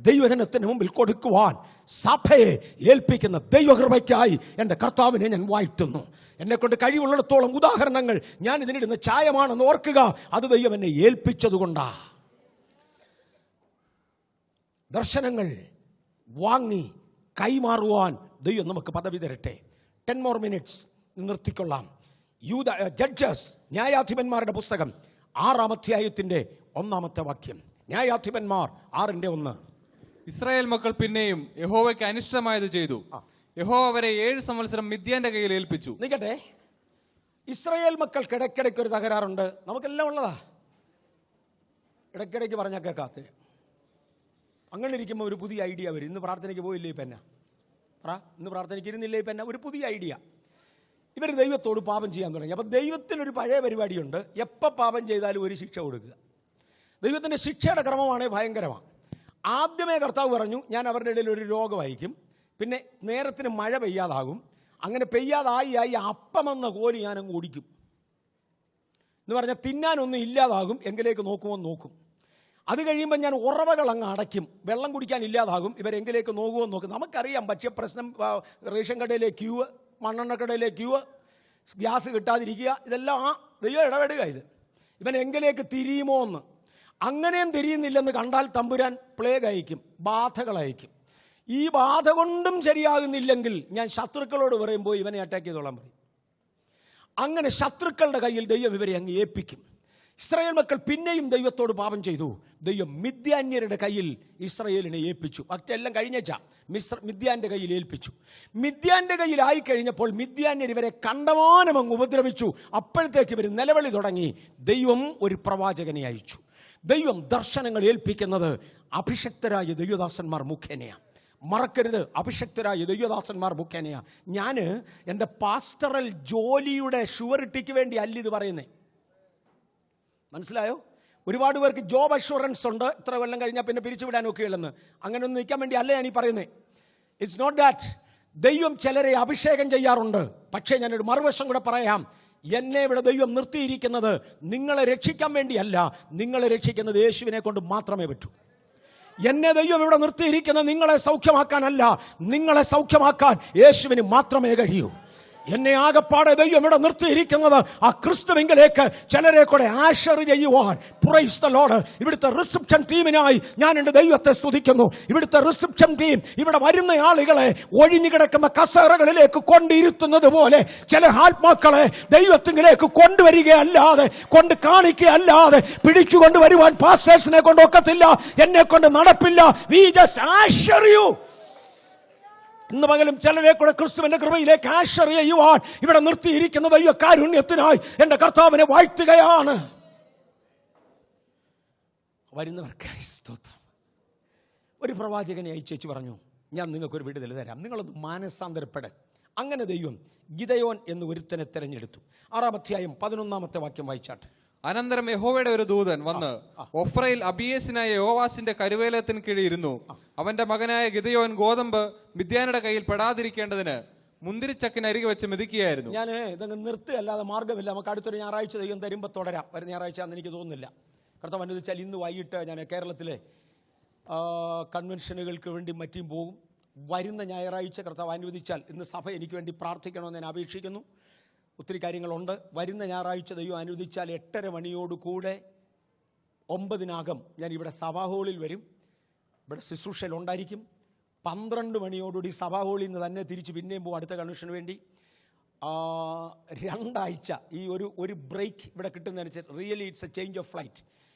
ദൈവജനത്തിന് മുമ്പിൽ കൊടുക്കുവാൻ സഭയെ ഏൽപ്പിക്കുന്ന ദൈവകൃപയ്ക്കായി എൻ്റെ കർത്താവിനെ ഞാൻ വാഴ്ത്തുന്നു. എന്നെ കൊണ്ട് കഴിവുള്ളിടത്തോളം ഉദാഹരണങ്ങൾ ഞാൻ ഇതിനിടുന്ന ചായമാണെന്ന് ഓർക്കുക. അത് ദൈവം എന്നെ ഏൽപ്പിച്ചതുകൊണ്ടാ. ദർശനങ്ങൾ വാങ്ങി കൈമാറുവാൻ ദൈവം നമുക്ക് പദവി തരട്ടെ. 10 more minutes നിർത്തിക്കൊള്ളാം. ജഡ്ജസ്, ന്യായാധിപന്മാരുടെ പുസ്തകം 6-ാം അധ്യായത്തിന്റെ 1-ാമത്തെ വാക്യം. ന്യായാധിപന്മാർ 6:1. ഇസ്രായേൽ മക്കൾ പിന്നെയും യഹോവയ്ക്ക് അനിഷ്ടമായത് ചെയ്തു. യഹോവ അവരെ 7 സംവത്സരം മിദ്യാന്റെ കയ്യിൽ ഏൽപ്പിച്ചു. നിൽക്കട്ടെ, ഇസ്രായേൽ മക്കൾക്ക് ഇടയ്ക്കിടയ്ക്ക് ഒരു തകരാറുണ്ട്. നമുക്കെല്ലാം ഉള്ളതാ. ഇടയ്ക്കിടയ്ക്ക് പറഞ്ഞാൽ കേൾക്കാത്ത. അങ്ങനെ ഇരിക്കുമ്പോൾ ഒരു പുതിയ ഐഡിയ വരും. ഇന്ന് പ്രാർത്ഥനയ്ക്ക് പോയില്ലേ ഇപ്പം എന്നാ ഇന്ന് പ്രാർത്ഥനയ്ക്ക് ഇരുന്നില്ലേ ഇപ്പം എന്നാ? ഒരു പുതിയ ഐഡിയ. ഇവർ ദൈവത്തോട് പാപം ചെയ്യാൻ തുടങ്ങി. അപ്പം ദൈവത്തിനൊരു പഴയ പരിപാടിയുണ്ട്. എപ്പോൾ പാപം ചെയ്താലും ഒരു ശിക്ഷ കൊടുക്കുക. ദൈവത്തിൻ്റെ ശിക്ഷയുടെ ക്രമമാണെങ്കിൽ ഭയങ്കരമാണ്. ആദ്യമേ കർത്താവ് പറഞ്ഞു, ഞാൻ അവരുടെ ഇടയിൽ ഒരു രോഗം അയക്കും, പിന്നെ നേരത്തിന് മഴ പെയ്യാതാകും, അങ്ങനെ പെയ്യാതായി അപ്പമെന്ന കോലി ഞാനങ്ങ് ഓടിക്കും എന്ന് പറഞ്ഞാൽ തിന്നാനൊന്നും ഇല്ലാതാകും, എങ്കിലേക്ക് നോക്കുമോ നോക്കും. അത് കഴിയുമ്പോൾ ഞാൻ ഉറവകൾ അങ്ങ് അടയ്ക്കും, വെള്ളം കുടിക്കാൻ ഇല്ലാതാകും, ഇവരെങ്കിലേക്ക് നോക്കുമോ നോക്കും. നമുക്കറിയാം, പക്ഷേ പ്രശ്നം റേഷൻ കടയിലെ ക്യൂ, മണ്ണെണ്ണ കടയിലെ ക്യൂ, ഗ്യാസ് കിട്ടാതിരിക്കുക, ഇതെല്ലാം ദൈവം ഇടപെടുക. ഇവൻ എങ്കിലേക്ക് തിരിയുമോ എന്ന്. അങ്ങനെയും തിരിയുന്നില്ലെന്ന് കണ്ടാൽ തമ്പുരാൻ പ്ലേഗ് അയക്കും, ബാധകൾ അയക്കും. ഈ ബാധ കൊണ്ടും ശരിയാകുന്നില്ലെങ്കിൽ ഞാൻ ശത്രുക്കളോട് പറയുമ്പോൾ ഇവനെ അറ്റാക്ക് ചെയ്തോളാൻ പറയും. അങ്ങനെ ശത്രുക്കളുടെ കയ്യിൽ ദൈവം ഇവരെ അങ്ങ് ഏൽപ്പിക്കും. ഇസ്രായേൽ മക്കൾ പിന്നെയും ദൈവത്തോട് പാപം ചെയ്തു. ദൈവം മിദ്യാന്യരുടെ കയ്യിൽ ഇസ്രായേലിനെ ഏൽപ്പിച്ചു. മറ്റെല്ലാം കഴിഞ്ഞാ മിദ്യാന്റെ കയ്യിൽ ഏൽപ്പിച്ചു. മിദ്യാന്റെ കയ്യിൽ ആയിക്കഴിഞ്ഞപ്പോൾ മിദ്യാന്യർ ഇവരെ കണ്ടമാനം അങ്ങ് ഉപദ്രവിച്ചു. അപ്പോഴത്തേക്ക് ഇവർ നിലവിളി തുടങ്ങി. ദൈവം ഒരു പ്രവാചകനെ അയച്ചു. ദൈവം ദർശനങ്ങൾ ഏൽപ്പിക്കുന്നത് അഭിഷക്തരായ ദൈവദാസന്മാർ മുഖേനയാണ്. മറക്കരുത്, അഭിഷക്തരായ ദൈവദാസന്മാർ മുഖേനയാണ്. ഞാൻ എൻ്റെ പാസ്റ്ററൽ ജോലിയുടെ ഷുവറിറ്റിക്ക് വേണ്ടി അല്ല ഇത് പറയുന്നേ. മനസ്സിലായോ? ഒരുപാട് പേർക്ക് ജോബ് അഷുറൻസ് ഉണ്ട്, ഇത്ര കൊല്ലം കഴിഞ്ഞാൽ പിന്നെ പിരിച്ചുവിടാനൊക്കെ ഉള്ളെന്ന്. അങ്ങനെ ഒന്നും നിൽക്കാൻ വേണ്ടി അല്ല ഞാൻ ഈ പറയുന്നത്. It's not that. ദൈവം ചിലരെ അഭിഷേകം ചെയ്യാറുണ്ട്. പക്ഷേ ഞാനൊരു മറുവശം കൂടെ പറയാം. എന്നെ ഇവിടെ ദൈവം നിർത്തിയിരിക്കുന്നത് നിങ്ങളെ രക്ഷിക്കാൻ വേണ്ടിയല്ല, നിങ്ങളെ രക്ഷിക്കുന്നത് യേശുവിനെ കൊണ്ട് മാത്രമേ പറ്റൂ. എന്നെ ദൈവം ഇവിടെ നിർത്തിയിരിക്കുന്നത് നിങ്ങളെ സൗഖ്യമാക്കാനല്ല, നിങ്ങളെ സൗഖ്യമാക്കാൻ യേശുവിന് മാത്രമേ കഴിയൂ. എന്നെ ആകപ്പാടെ ദൈവം ഇവിടെ നിർത്തിയിരിക്കുന്നത് ആ ക്രിസ്തുവിലേക്ക് ചിലരെ കൂടെ ആഷർ ചെയ്യുവാൻ. Praise the Lord. ഇവിടുത്തെ റിസപ്ഷൻ ടീമിനായി ഞാൻ എൻ്റെ ദൈവത്തെ സ്തുതിക്കുന്നു. ഇവിടുത്തെ റിസപ്ഷൻ ടീം ഇവിടെ വരുന്ന ആളുകളെ ഒഴിഞ്ഞു കിടക്കുന്ന കസേരകളിലേക്ക് കൊണ്ടിരുത്തുന്നത് പോലെ ചില ആത്മാക്കളെ ദൈവത്തിലേക്ക് കൊണ്ടുവരികയല്ലാതെ, കൊണ്ട് കാണിക്കുകയല്ലാതെ പിടിച്ചു കൊണ്ടുവരുവാൻ പാസ്റ്റേഴ്സിനെ കൊണ്ടൊക്കത്തില്ല, എന്നെ കൊണ്ട് നടപ്പില്ല. We just assure you. ഇന്ന് പകലും ചിലരെ കൂടെ ക്രിസ്തുവിന്റെ കൃപയിലേക്ക് ആഷർ ചെയ്യുവാൻ ഇവിടെ നിർത്തിയിരിക്കുന്ന ദൈവ കാരുണ്യത്തിനായി എൻ്റെ കർത്താവിനെ വാഴ്ത്തുകയാണ്. വരുന്നവർക്കായി സ്തോത്രം. ഒരു പ്രവാചകനെ അയച്ചേച്ച് പറഞ്ഞു, ഞാൻ നിങ്ങൾക്കൊരു വിടുതൽ തരാം, നിങ്ങളൊന്ന് മാനസാന്തരപ്പെട്, അങ്ങനെ ദൈവം ഗിദെയോൻ എന്ന് ഒരുത്തനെ തെരഞ്ഞെടുത്തു. 6-ാം അധ്യായം 11-ാമത്തെ വാക്യം വായിച്ചാട്ടെ. അനന്തരം യഹോവയുടെ ഒരു ദൂതൻ വന്ന് ഒഫ്രയിൽ അബിയേസിനായ യോവാസിന്റെ കരുവേലത്തിന് കീഴിൽ ഇരുന്നു. അവന്റെ മകനായ ഗിദെയോൻ ഗോതമ്പ് മിദ്യാനയുടെ കയ്യിൽ പെടാതിരിക്കേണ്ടതിന് മുന്തിരിച്ചക്കിനരികെ വെച്ച് മെതിക്കുകയായിരുന്നു. ഞാൻ ഇതങ്ങ് നിർത്തുകയല്ലാതെ മാർഗ്ഗമില്ല. നമുക്ക് അടുത്തൊരു ഞായറാഴ്ച ദൈവം തരുമ്പോൾ തുടരാം. ഒരു ഞായറാഴ്ച ആണെന്ന് എനിക്ക് തോന്നുന്നില്ല. കർത്താവ് അനുവദിച്ചാൽ ഇന്ന് വൈകിട്ട് ഞാൻ കേരളത്തിലെ കൺവെൻഷനുകൾക്ക് വേണ്ടി മറ്റും പോകും. വരുന്ന ഞായറാഴ്ച കർത്താവ് അനുവദിച്ചാൽ ഇന്ന് സഭ എനിക്ക് വേണ്ടി പ്രാർത്ഥിക്കണമെന്ന് ഞാൻ അപേക്ഷിക്കുന്നു. ഒത്തിരി കാര്യങ്ങളുണ്ട്. വരുന്ന ഞായറാഴ്ച ദൈവം അനുവദിച്ചാൽ 8:30 മണിയോടുകൂടെ 9-നകം ഞാൻ ഇവിടെ സഭാ ഹാളിൽ വരും. ഇവിടെ ശുശ്രൂഷയിൽ ഉണ്ടായിരിക്കും. 12 മണിയോടുകൂടി സഭാ ഹാളിൽ നിന്ന് തന്നെ തിരിച്ച് പിന്നെയും പോകും അടുത്ത കൺവെൻഷന് വേണ്ടി. 2 ആഴ്ച ഈ ഒരു ബ്രേക്ക് ഇവിടെ കിട്ടുന്നതനുസരിച്ച് really it's a change of flight.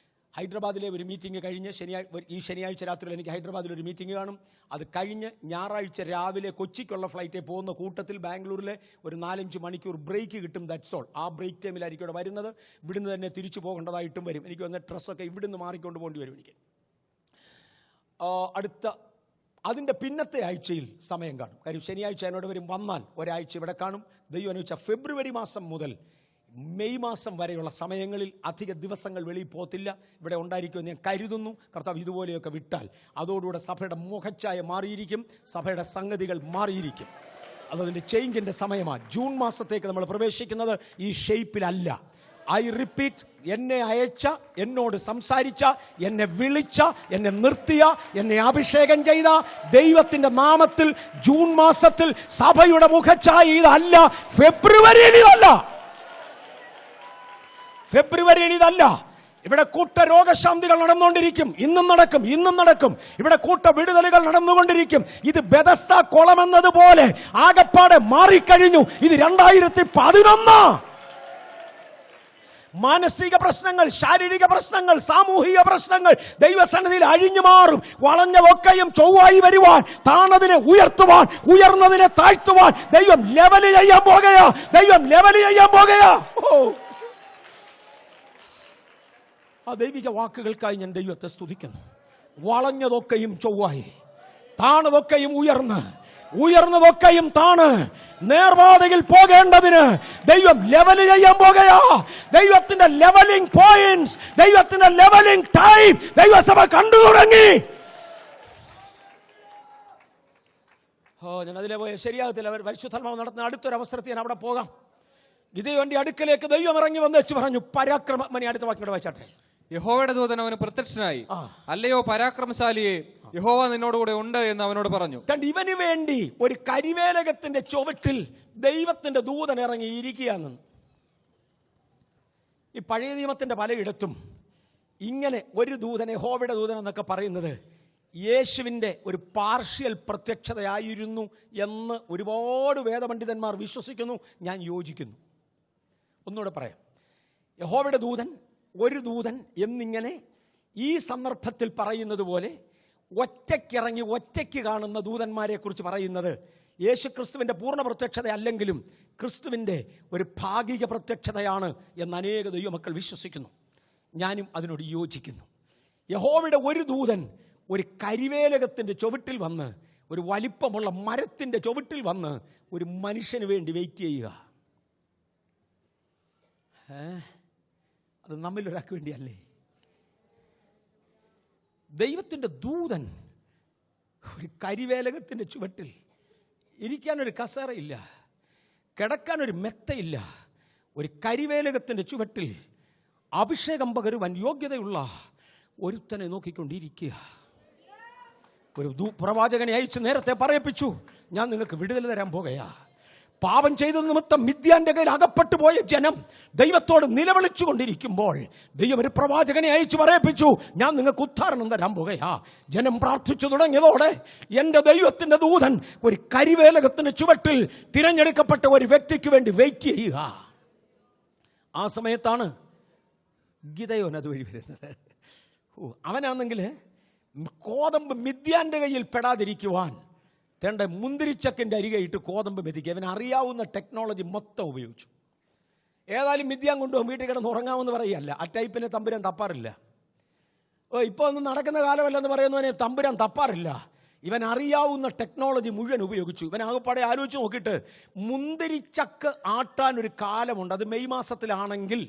ഹൈദരാബാദിലെ ഒരു മീറ്റിംഗ് കഴിഞ്ഞ് ഈ ശനിയാഴ്ച രാത്രിയിൽ എനിക്ക് ഹൈദരാബാദിലൊരു മീറ്റിംഗ് കാണും. അത് കഴിഞ്ഞ് ഞായറാഴ്ച രാവിലെ കൊച്ചിക്കുള്ള ഫ്ലൈറ്റിൽ പോകുന്ന കൂട്ടത്തിൽ ബാംഗ്ലൂരിലെ ഒരു 4-5 മണിക്കൂർ ബ്രേക്ക് കിട്ടും. That's all. ആ ബ്രേക്ക് ടൈമിലായിരിക്കും ഇവിടെ വരുന്നത്. ഇവിടുന്ന് തന്നെ തിരിച്ചു പോകേണ്ടതായിട്ടും വരും. എനിക്ക് വന്ന ഡ്രസ്സൊക്കെ ഇവിടുന്ന് മാറിക്കൊണ്ട് പോകേണ്ടി വരും എനിക്ക്. അതിൻ്റെ പിന്നത്തെ ആഴ്ചയിൽ സമയം കാണും. കാര്യം ശനിയാഴ്ച എന്നോട് വരും. വന്നാൽ ഒരാഴ്ച ഇവിടെ കാണും. ദൈവം അനുവദിച്ച ഫെബ്രുവരി മാസം മുതൽ മെയ് മാസം വരെയുള്ള സമയങ്ങളിൽ അധിക ദിവസങ്ങൾ വെളിയിൽ പോകത്തില്ല. ഇവിടെ ഉണ്ടായിരിക്കുമെന്ന് ഞാൻ കരുതുന്നു. കർത്താവ് ഇതുപോലെയൊക്കെ വിട്ടാൽ അതോടുകൂടെ സഭയുടെ മുഖച്ഛായ മാറിയിരിക്കും. സഭയുടെ സംഗതികൾ മാറിയിരിക്കും. അതതിൻ്റെ ചേഞ്ചിൻ്റെ സമയമാണ്. ജൂൺ മാസത്തേക്ക് നമ്മൾ പ്രവേശിക്കുന്നത് ഈ ഷേപ്പിലല്ല. ഐ റിപ്പീറ്റ്, എന്നെ അയച്ച, എന്നോട് സംസാരിച്ച, എന്നെ വിളിച്ച, എന്നെ നിർത്തിയ, എന്നെ അഭിഷേകം ചെയ്ത ദൈവത്തിന്റെ നാമത്തിൽ ജൂൺ മാസത്തിൽ സഭയുടെ മുഖച്ഛായ ഇതല്ല. ഫെബ്രുവരിയിൽ ഇതല്ല. ഇവിടെ കൂട്ട രോഗശാന്തികൾ നടന്നുകൊണ്ടിരിക്കും. ഇന്നും നടക്കും. ഇവിടെ കൂട്ട വിടുതലുകൾ നടന്നുകൊണ്ടിരിക്കും. ഇത് ബെഥസ്ദ കുളമെന്നതുപോലെ ആകപ്പാടെ മാറിക്കഴിഞ്ഞു. ഇത് 2011. മാനസിക പ്രശ്നങ്ങൾ, ശാരീരിക പ്രശ്നങ്ങൾ, സാമൂഹിക പ്രശ്നങ്ങൾ ദൈവസന്നിധിയിൽ അഴിഞ്ഞു മാറും. വളഞ്ഞതൊക്കെയും ചൊവ്വായി വരുവാൻ, താണതിനെ ഉയർത്തുവാൻ, ഉയർന്നതിനെ താഴ്ത്തുവാൻ ദൈവം ലെവൽ ചെയ്യാൻ പോകുകയാ. ആ ദൈവിക വാക്കുകൾക്കായി ഞാൻ ദൈവത്തെ സ്തുതിക്കുന്നു. വളഞ്ഞതൊക്കെയും ചൊവ്വായി, താണതൊക്കെയും ഉയർന്നതൊക്കെയും താണ് നേർപാതയിൽ പോകേണ്ടതിന് ദൈവം ലെവൽ ചെയ്യാൻ പോകുകയാ. ദൈവത്തിന്റെ ലെവലിംഗ് പോയിന്റ്സ്, ദൈവത്തിന്റെ ലെവലിംഗ് ടൈം ദൈവസഭ കണ്ടു തുടങ്ങി. ഞാൻ അതിലെ പോയ ശരിയാകത്തില്ല. അവർ പരിശുദ്ധാത്മാവ് നടത്തുന്ന അടുത്തൊരു അവസരത്തിൽ ഞാൻ അവിടെ പോകാം. ഗിദെയോന്റെ അടുക്കലേക്ക് ദൈവം ഇറങ്ങി വന്ന് വെച്ച് പറഞ്ഞു, പരാക്രമനെ. അടുത്ത വാക്കിയോടെ വായിച്ചാട്ടെ. യഹോവയുടെ ദൂതൻ അവന് പ്രത്യക്ഷനായി, അല്ലയോ പരാക്രമശാലിയെ, യഹോവ നിന്നോടുകൂടെ ഉണ്ട് എന്ന് അവനോട് പറഞ്ഞു. ഇവന് വേണ്ടി ഒരു കരിവേലകത്തിന്റെ ചുവട്ടിൽ ദൈവത്തിന്റെ ദൂതൻ ഇറങ്ങി ഇരിക്കുകയെന്ന്. ഈ പഴയ നിയമത്തിന്റെ പലയിടത്തും ഇങ്ങനെ ഒരു ദൂതനെ, യഹോവയുടെ ദൂതൻ എന്നൊക്കെ പറയുന്നത് യേശുവിന്റെ ഒരു പാർഷ്യൽ പ്രത്യക്ഷതയായിരുന്നു എന്ന് ഒരുപാട് വേദപണ്ഡിതന്മാർ വിശ്വസിക്കുന്നു. ഞാൻ യോജിക്കുന്നു. ഒന്നുകൂടെ പറയാം. യഹോവയുടെ ദൂതൻ, ഒരു ദൂതൻ എന്നിങ്ങനെ ഈ സന്ദർഭത്തിൽ പറയുന്നത് പോലെ ഒറ്റയ്ക്കിറങ്ങി ഒറ്റയ്ക്ക് കാണുന്ന ദൂതന്മാരെ കുറിച്ച് പറയുന്നത് യേശു ക്രിസ്തുവിൻ്റെ പൂർണ്ണ പ്രത്യക്ഷത അല്ലെങ്കിലും ക്രിസ്തുവിൻ്റെ ഒരു ഭാഗിക പ്രത്യക്ഷതയാണ് എന്ന് അനേക ദൈവമക്കൾ വിശ്വസിക്കുന്നു. ഞാനും അതിനോട് യോജിക്കുന്നു. യഹോവയുടെ ഒരു ദൂതൻ ഒരു കരിവേലകത്തിൻ്റെ ചുവട്ടിൽ വന്ന്, ഒരു വലിപ്പമുള്ള മരത്തിൻ്റെ ചുവട്ടിൽ വന്ന് ഒരു മനുഷ്യന് വേണ്ടി വെയിറ്റ് ചെയ്യുക. അത് നമ്മിലൊരാൾക്ക് വേണ്ടിയല്ലേ? ദൈവത്തിൻ്റെ ദൂതൻ ഒരു കരിവേലകത്തിൻ്റെ ചുവട്ടിൽ ഇരിക്കാനൊരു കസേരയില്ല, കിടക്കാനൊരു മെത്തയില്ല. ഒരു കരിവേലകത്തിൻ്റെ ചുവട്ടിൽ അഭിഷേകം പകരുവാൻ യോഗ്യതയുള്ള ഒരുത്തനെ നോക്കിക്കൊണ്ടിരിക്കുക. ഒരു പ്രവാചകനെ അയച്ച് നേരത്തെ പറയിപ്പിച്ചു, ഞാൻ നിങ്ങൾക്ക് വിടുതൽ തരാൻ പോകുകയാ. പാപം ചെയ്ത നിമിത്തം മിദ്യാന്റെ കയ്യിൽ അകപ്പെട്ടു പോയ ജനം ദൈവത്തോട് നിലവിളിച്ചു കൊണ്ടിരിക്കുമ്പോൾ ദൈവം ഒരു പ്രവാചകനെ അയച്ചു പറയിപ്പിച്ചു, ഞാൻ നിങ്ങൾക്ക് ഉദ്ധാരണം തരാൻ പോകുകയാ. ജനം പ്രാർത്ഥിച്ചു തുടങ്ങിയതോടെ എൻ്റെ ദൈവത്തിൻ്റെ ദൂതൻ ഒരു കരിവേലകത്തിന് ചുവട്ടിൽ തിരഞ്ഞെടുക്കപ്പെട്ട ഒരു വ്യക്തിക്ക് വേണ്ടി വെയിറ്റ് ചെയ്യുക. ആ സമയത്താണ് ഗിദെയോൻ അതുവഴി വരുന്നത്. അവനാണെങ്കിൽ കോതമ്പ് മിദ്യാന്റെ കയ്യിൽ പെടാതിരിക്കുവാൻ തേണ്ട മുന്തിരിച്ചക്കിൻ്റെ അരികെയിട്ട് കോതമ്പ് മെതിക്കുക. അവൻ അറിയാവുന്ന ടെക്നോളജി മൊത്തം ഉപയോഗിച്ചു. ഏതായാലും മിദ്യാൻ കൊണ്ടുപോകും, വീട്ടിൽ കിടന്ന് ഉറങ്ങാമെന്ന് പറയുകയല്ല. ആ ടൈപ്പിനെ തമ്പുരാൻ തപ്പാറില്ല. ഇപ്പോൾ ഒന്നും നടക്കുന്ന കാലമല്ലെന്ന് പറയുന്നവനെ തമ്പുരാൻ തപ്പാറില്ല. ഇവൻ അറിയാവുന്ന ടെക്നോളജി മുഴുവൻ ഉപയോഗിച്ചു. ഇവൻ ആകെപ്പാടെ ആലോചിച്ച് നോക്കിയിട്ട് മുന്തിരിച്ചക്ക് ആട്ടാൻ ഒരു കാലമുണ്ട്, അത് മെയ് മാസത്തിലാണെങ്കിൽ.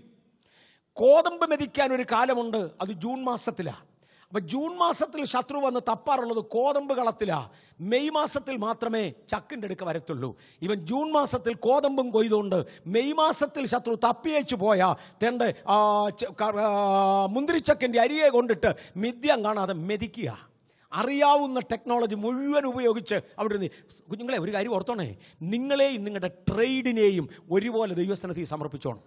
കോതമ്പ് മെതിക്കാൻ ഒരു കാലമുണ്ട്, അത് ജൂൺ മാസത്തിലാണ്. അപ്പം ജൂൺ മാസത്തിൽ ശത്രു വന്ന് തപ്പാറുള്ളത് കോതമ്പ് കളത്തിലാണ്. മെയ് മാസത്തിൽ മാത്രമേ ചക്കിൻ്റെ അടുക്ക വരത്തുള്ളൂ. ഇവൻ ജൂൺ മാസത്തിൽ കോതമ്പും കൊയ്തുകൊണ്ട് മെയ് മാസത്തിൽ ശത്രു തപ്പിയേച്ചു പോയാ തെണ്ട് മുന്തിരിച്ചക്കിൻ്റെ അരിയെ കൊണ്ടിട്ട് മിഥ്യം കാണാതെ മെതിക്കുക. അറിയാവുന്ന ടെക്നോളജി മുഴുവൻ ഉപയോഗിച്ച് അവിടെ നിന്ന്. കുഞ്ഞുങ്ങളെ, ഒരു കാര്യം ഓർത്തോണേ, നിങ്ങളെയും നിങ്ങളുടെ ട്രേഡിനെയും ഒരുപോലെ ദൈവസന്നിധിയിൽ സമർപ്പിച്ചോണം.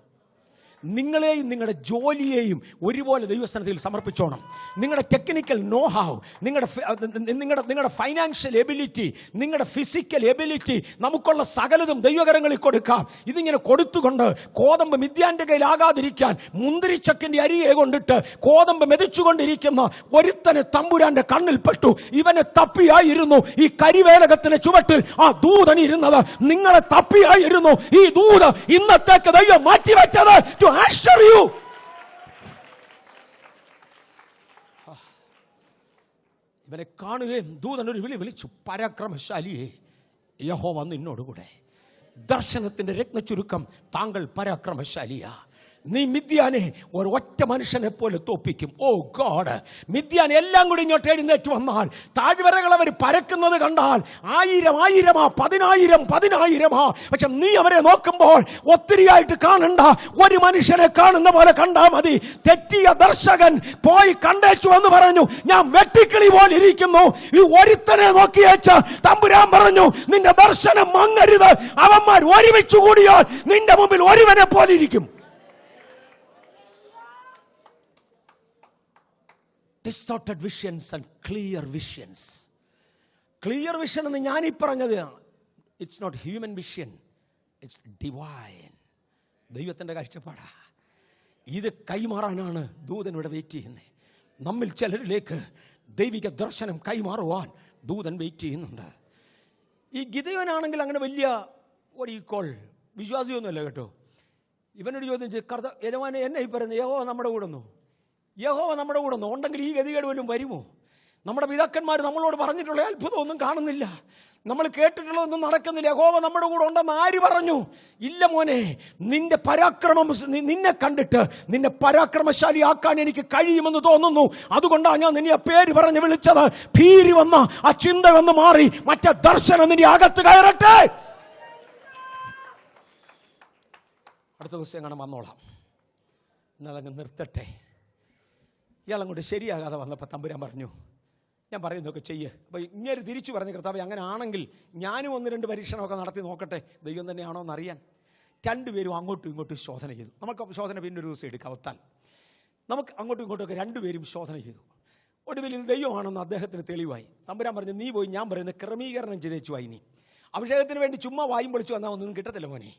നിങ്ങളെയും നിങ്ങളുടെ ജോലിയെയും ഒരുപോലെ ദൈവസന്നിധിയിൽ സമർപ്പിച്ചോണം. നിങ്ങളുടെ ടെക്നിക്കൽ നോ ഹാവ്, നിങ്ങളുടെ ഫൈനാൻഷ്യൽ എബിലിറ്റി, നിങ്ങളുടെ ഫിസിക്കൽ എബിലിറ്റി, നമുക്കുള്ള സകലതും ദൈവകരങ്ങളിൽ കൊടുക്കാം. ഇതിങ്ങനെ കൊടുത്തുകൊണ്ട് കോതമ്പ് മിദ്യാന്റെ കയ്യിലാകാതിരിക്കാൻ മുന്തിരിച്ചക്കിന്റെ അരിയെ കൊണ്ടിട്ട് കോതമ്പ് മെതിച്ചുകൊണ്ടിരിക്കുന്ന ഒരുത്തനെ തമ്പുരാന്റെ കണ്ണിൽ പെട്ടു. ഇവനെ തപ്പിയായിരുന്നു ഈ കരിവേലകത്തിന്റെ ചുവട്ടിൽ ആ ദൂതൻ ഇരുന്നത്. നിങ്ങളെ തപ്പിയായിരുന്നു ഈ ദൂത് ഇന്നത്തേക്ക് ദൈവം മാറ്റിവെച്ചത്. ഇവനെ കാണുകയും ദൂതൻ ഒരു വിളിച്ചു, പരാക്രമശാലിയെ, യഹോവ നിന്നോടുകൂടെ. ദർശനത്തിന്റെ രത്നച്ചുരുക്കം, താങ്കൾ പരാക്രമശാലിയാ. നീ മിദ്യാനെ ഒരു ഒറ്റ മനുഷ്യനെ പോലെ തോപ്പിക്കും. ഓ ഗോഡ്, മിദ്യാൻ എല്ലാം കൂടി ഇങ്ങോട്ട് എഴുന്നേറ്റ് വന്നാൽ, താഴ്വരകൾ അവർ പരക്കുന്നത് കണ്ടാൽ 1000 1000 10,000 പക്ഷെ നീ അവരെ നോക്കുമ്പോൾ ഒത്തിരിയായിട്ട് കാണണ്ട, ഒരു മനുഷ്യനെ കാണുന്ന പോലെ കണ്ടാൽ മതി. തെറ്റിയ ദർശകൻ പോയി കണ്ടേച്ചു എന്ന് പറഞ്ഞു, ഞാൻ വെട്ടിക്കിളി പോലെ ഇരിക്കുന്നു. ഈ ഒരുത്തനെ നോക്കിയേച്ച് തമ്പുരാൻ പറഞ്ഞു, നിന്റെ ദർശനം മങ്ങരുത്. അവന്മാർ ഒരുമിച്ച് കൂടിയാൽ നിന്റെ മുമ്പിൽ ഒരുവനെ പോലെ ഇരിക്കും. Distorted visions and clear visions. Clear vision എന്ന് ഞാനീ പറഞ്ഞത്, it's not human vision, it's divine. ദൈവത്തിൻ്റെ കാഴ്ചപ്പാടാ. ഇത് കൈമാറാനാണ് ദൂതൻ ഇവിടെ വെയിറ്റ് ചെയ്യുന്നത്. നമ്മിൽ ചിലരിലേക്ക് ദൈവിക ദർശനം കൈമാറുവാൻ ദൂതൻ വെയിറ്റ് ചെയ്യുന്നുണ്ട്. ഈ ഗിദെയോനാണെങ്കിൽ അങ്ങനെ വലിയ ഒരിക്കോൾ വിശ്വാസിയൊന്നുമല്ല കേട്ടോ. ഇവനോട് ചോദിച്ചു, യജമാനെ എന്നെ ഈ പറയുന്നത് യഹോവ നമ്മുടെ കൂടെ ഒന്നു, യഹോവ നമ്മുടെ കൂടെ ഒന്നു ഉണ്ടെങ്കിൽ ഈ ഗതികേട് വല്ലതും വരുമോ? നമ്മുടെ പിതാക്കന്മാർ നമ്മളോട് പറഞ്ഞിട്ടുള്ള അത്ഭുതമൊന്നും കാണുന്നില്ല, നമ്മൾ കേട്ടിട്ടുള്ളതൊന്നും നടക്കുന്നില്ല. യഹോവ നമ്മുടെ കൂടെ ഉണ്ടെന്ന് ആര് പറഞ്ഞു? ഇല്ല മോനെ, നിന്റെ പരാക്രമം, നിന്നെ കണ്ടിട്ട് നിന്നെ പരാക്രമശാലിയാക്കാൻ എനിക്ക് കഴിയുമെന്ന് തോന്നുന്നു. അതുകൊണ്ടാണ് ഞാൻ നിന്നെ പേര് പറഞ്ഞ് വിളിച്ചത്. ഭീരി വന്ന ആ ചിന്ത ഒന്ന് മാറി മറ്റേ ദർശനം നിന്റെ അകത്ത് കയറട്ടെ. അടുത്ത ദിവസം എങ്ങനെ വന്നോളാം, എന്നതങ്ങ് നിർത്തട്ടെ. ഇയാളങ്ങോട്ട് ശരിയാകാതെ വന്നപ്പോൾ തമ്പുരാൻ പറഞ്ഞു, ഞാൻ പറയുന്നതൊക്കെ ചെയ്യ്. അപ്പോൾ ഇങ്ങനെ തിരിച്ചു പറഞ്ഞ കർത്താവേ, അങ്ങനെ ആണെങ്കിൽ ഞാനും 1-2 പരീക്ഷണമൊക്കെ നടത്തി നോക്കട്ടെ, ദൈവം തന്നെയാണോ എന്നറിയാൻ. 2 പേരും അങ്ങോട്ടും ഇങ്ങോട്ടും ശോധന ചെയ്തു. നമുക്ക് ശോധന പിന്നെ ഒരു ദിവസം എടുക്കാം. ഒത്താൽ നമുക്ക് അങ്ങോട്ടും ഇങ്ങോട്ടുമൊക്കെ 2 പേരും ശോധന ചെയ്തു. ഒടുവിൽ ഇത് ദൈവമാണെന്ന് അദ്ദേഹത്തിന് തെളിവായി. തമ്പുരാൻ പറഞ്ഞു, നീ പോയി ഞാൻ പറയുന്ന ക്രമീകരണം ചെയ്തേച്ചു. ഇനി അഭിഷേകത്തിന് വേണ്ടി ചുമ്മാ വായും പൊളിച്ചു വന്നാൽ ഒന്നും കിട്ടത്തില്ല മോനെ.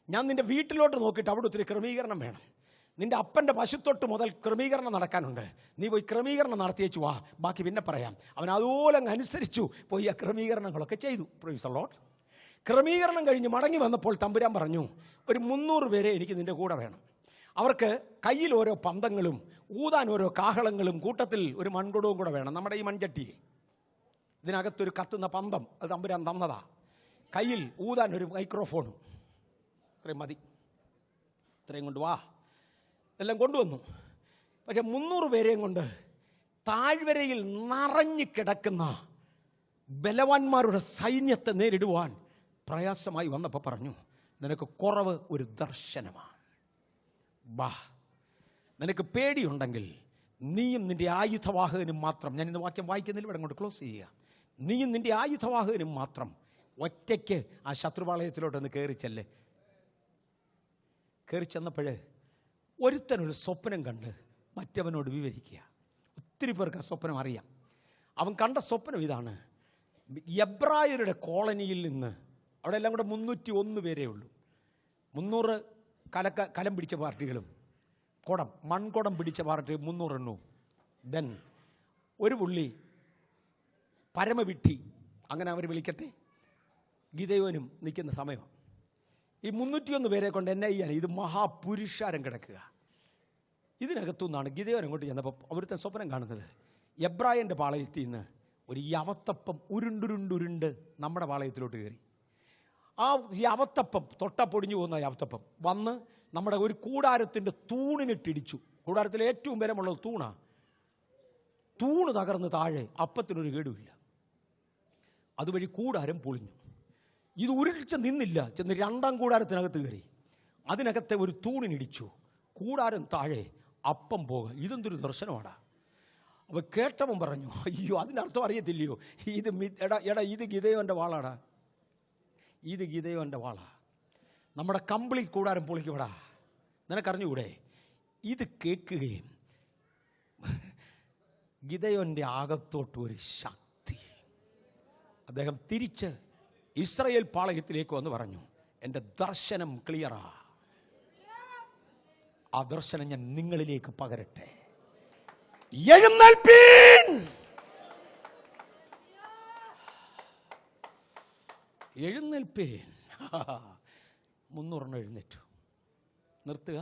ഞാൻ നിൻ്റെ വീട്ടിലോട്ട് നോക്കിയിട്ട് അവിടെ ഒത്തിരി ക്രമീകരണം വേണം. നിൻ്റെ അപ്പൻ്റെ പശുത്തൊട്ട് മുതൽ ക്രമീകരണം നടക്കാനുണ്ട്. നീ പോയി ക്രമീകരണം നടത്തിയേച്ചു വാ, ബാക്കി പിന്നെ പറയാം. അവൻ അതുപോലെ അങ്ങ് അനുസരിച്ചു പോയി ആ ക്രമീകരണങ്ങളൊക്കെ ചെയ്തു. Praise the Lord. ക്രമീകരണം കഴിഞ്ഞ് മടങ്ങി വന്നപ്പോൾ തമ്പുരാൻ പറഞ്ഞു, ഒരു 300 പേരെ എനിക്ക് നിൻ്റെ കൂടെ വേണം. അവർക്ക് കയ്യിൽ ഓരോ പന്തങ്ങളും ഊതാൻ ഓരോ കാഹളങ്ങളും കൂട്ടത്തിൽ ഒരു മൺകുടവും കൂടെ വേണം. നമ്മുടെ ഈ മൺചട്ടിയെ ഇതിനകത്തൊരു കത്തുന്ന പന്തം, അത് തമ്പുരാൻ തന്നതാ. കയ്യിൽ ഊതാൻ ഒരു മൈക്രോഫോണും. ഇത്രയും മതി, ഇത്രയും കൊണ്ട് വാ. എല്ലാം കൊണ്ടുവന്നു. പക്ഷെ 300 പേരെയും കൊണ്ട് താഴ്വരയിൽ നിറഞ്ഞു കിടക്കുന്ന ബലവാന്മാരുടെ സൈന്യത്തെ നേരിടുവാൻ പ്രയാസമായി വന്നപ്പോൾ പറഞ്ഞു, നിനക്ക് കുറവ് ഒരു ദർശനമാണ്. ബാ, നിനക്ക് പേടിയുണ്ടെങ്കിൽ നീയും നിൻ്റെ ആയുധവാഹകനും മാത്രം, ഞാൻ ഇന്ന് വാക്യം വായിക്കുന്നില്ല, ഇവിടെ അങ്ങോട്ട് ക്ലോസ് ചെയ്യുക. നീയും നിൻ്റെ ആയുധവാഹകനും മാത്രം ഒറ്റയ്ക്ക് ആ ശത്രുപാളയത്തിലോട്ടൊന്ന് കയറി ചെന്നപ്പോൾ ഒരുത്തനൊരു സ്വപ്നം കണ്ട് മറ്റവനോട് വിവരിക്കുക. ഒത്തിരി പേർക്ക് ആ സ്വപ്നം അറിയാം. അവൻ കണ്ട സ്വപ്നം ഇതാണ്. എബ്രായരുടെ കോളനിയിൽ നിന്ന്, അവിടെ എല്ലാം കൂടെ 301 പേരേ ഉള്ളൂ. 300 കലം പിടിച്ച പാർട്ടികളും മൺകുടം പിടിച്ച പാർട്ടി 300 എണ്ണവും. ദെൻ ഒരു പുള്ളി പരമവിട്ടി, അങ്ങനെ അവർ വിളിക്കട്ടെ, ഗിദെയോനും നിൽക്കുന്ന സമയം. ഈ 301 പേരെ കൊണ്ട് എന്നെ ചെയ്യാൻ ഇത് മഹാപുരുഷാരം കിടക്കുക. ഇതിനകത്തുനിന്നാണ് ഗിദെയോൻ അങ്ങോട്ട് ചെന്നപ്പോൾ അവിടുത്തെ സ്വപ്നം കാണുന്നത്. എബ്രായൻ്റെ പാളയത്തിൽ നിന്ന് ഒരു യവത്തപ്പം ഉരുണ്ടുരുണ്ടുരുണ്ട് നമ്മുടെ പാളയത്തിലോട്ട് കയറി. ആ യവത്തപ്പം തൊട്ടപ്പൊടിഞ്ഞു പോകുന്ന യവത്തപ്പം വന്ന് നമ്മുടെ ഒരു കൂടാരത്തിൻ്റെ തൂണിനിട്ടിടിച്ചു. കൂടാരത്തിലെ ഏറ്റവും ബലമുള്ളത് തൂണാണ്. തൂണ് തകർന്ന് താഴെ, അപ്പത്തിനൊരു കേടുമില്ല. അതുവഴി കൂടാരം പൊളിഞ്ഞു. ഇത് ഉരുളിച്ച് നിന്നില്ല, ചെന്ന് രണ്ടാം കൂടാരത്തിനകത്ത് കയറി. അതിനകത്തെ ഒരു തൂണിനിടിച്ചു. കൂടാരം താഴെ, അപ്പം പോകുക. ഇതെന്തൊരു ദർശനമാടാ. അപ്പോൾ കേട്ടവൻ പറഞ്ഞു, അയ്യോ അതിനർത്ഥം അറിയത്തില്ലയോ, ഇത് ഇത് ഗിദെയോൻ്റെ വാളാടാ, ഇത് ഗിദെയോൻ്റെ വാളാ. നമ്മുടെ കംപ്ലീറ്റ് കൂടാരം പൊളിക്കുവിടാ. നിനക്കറിഞ്ഞുകൂടെ? ഇത് കേൾക്കുകയും ഗിദെയോൻ്റെ അകത്തോട്ട് ഒരു ശക്തി. അദ്ദേഹം തിരിച്ച് ഇസ്രായേൽ പാളയത്തിലേക്ക് വന്ന് പറഞ്ഞു, എൻ്റെ ദർശനം ക്ലിയറാ. ആ ദർശനം ഞാൻ നിങ്ങളിലേക്ക് പകരട്ടെ. എഴുന്നേൽപ്പീൻ, എഴുന്നേൽപ്പീൻ. 300 എഴുന്നേറ്റു. നിർത്തുക.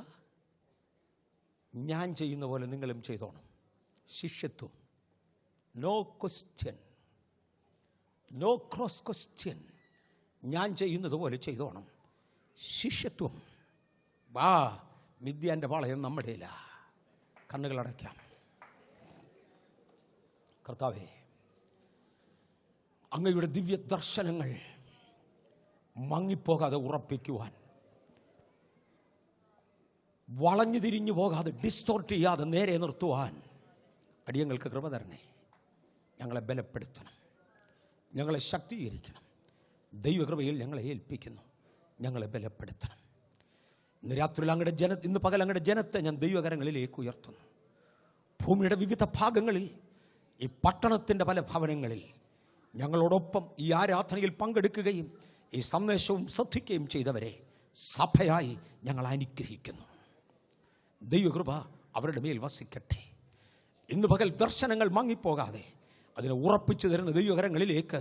ഞാൻ ചെയ്യുന്ന പോലെ നിങ്ങളും ചെയ്തോണം. ശിഷ്യത്വം, no question, no cross question. ഞാൻ ചെയ്യുന്നത് പോലെ ചെയ്തോണം. ശിഷ്യത്വം. വാ, മിദ്യാൻ്റെ പാളയം നമ്മുടെ ഇല്ല. കണ്ണുകളടയ്ക്കാം. കർത്താവേ, അങ്ങയുടെ ദിവ്യ ദർശനങ്ങൾ മങ്ങിപ്പോകാതെ ഉറപ്പിക്കുവാൻ, വളഞ്ഞു തിരിഞ്ഞു പോകാതെ ഡിസ്റ്റോർട്ട് ചെയ്യാതെ നേരെ നിർത്തുവാൻ അടിയങ്ങൾക്ക് കൃപ തരണേ. ഞങ്ങളെ ബലപ്പെടുത്തണം, ഞങ്ങളെ ശക്തീകരിക്കണം. ദൈവകൃപയിൽ ഞങ്ങളെ ഏൽപ്പിക്കുന്നു. ഞങ്ങളെ ബലപ്പെടുത്തണം. ഇന്ന് രാത്രിയിൽ ഇന്ന് പകൽ അങ്ങയുടെ ജനത്തെ ഞാൻ ദൈവകരങ്ങളിലേക്ക് ഉയർത്തുന്നു. ഭൂമിയുടെ വിവിധ ഭാഗങ്ങളിൽ, ഈ പട്ടണത്തിൻ്റെ പല ഭവനങ്ങളിൽ ഞങ്ങളോടൊപ്പം ഈ ആരാധനയിൽ പങ്കെടുക്കുകയും ഈ സന്ദേശവും ശ്രദ്ധിക്കുകയും ചെയ്തവരെ സഭയായി ഞങ്ങൾ അനുഗ്രഹിക്കുന്നു. ദൈവകൃപ അവരുടെ മേൽ വസിക്കട്ടെ. ഇന്ന് പകൽ ദർശനങ്ങൾ മങ്ങിപ്പോകാതെ അതിനെ ഉറപ്പിച്ചു തരുന്ന ദൈവകരങ്ങളിലേക്ക്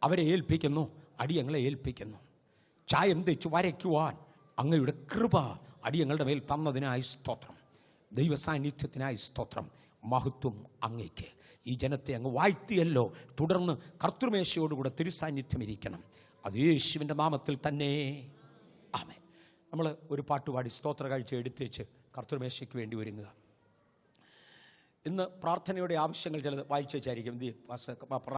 അവരെ ഏൽപ്പിക്കുന്നു. അടിയങ്ങളെ ഏൽപ്പിക്കുന്നു. ചായം തെച്ച് വരയ്ക്കുവാൻ അങ്ങയുടെ കൃപ അടിയങ്ങളുടെ മേൽ തന്നതിനായി സ്തോത്രം. ദൈവസാന്നിധ്യത്തിനായി സ്തോത്രം. മഹത്വം അങ്ങേക്ക്. ഈ ജനത്തെ അങ്ങ് വാഴ്ത്തിയല്ലോ. തുടർന്ന് കർത്തൃമേശയോടുകൂടെ തിരുസാന്നിധ്യം ഇരിക്കണം. അത് യേശുവിൻ്റെ നാമത്തിൽ തന്നെ. ആമേൻ. നമ്മൾ ഒരു പാട്ടുപാടി സ്തോത്ര കാഴ്ച എടുത്തേച്ച് കർത്തൃമേശയ്ക്ക് വേണ്ടി ഒരുങ്ങുക. ഇന്ന് പ്രാർത്ഥനയുടെ ആവശ്യങ്ങൾ ചിലത് വായിച്ചു വെച്ചായിരിക്കും.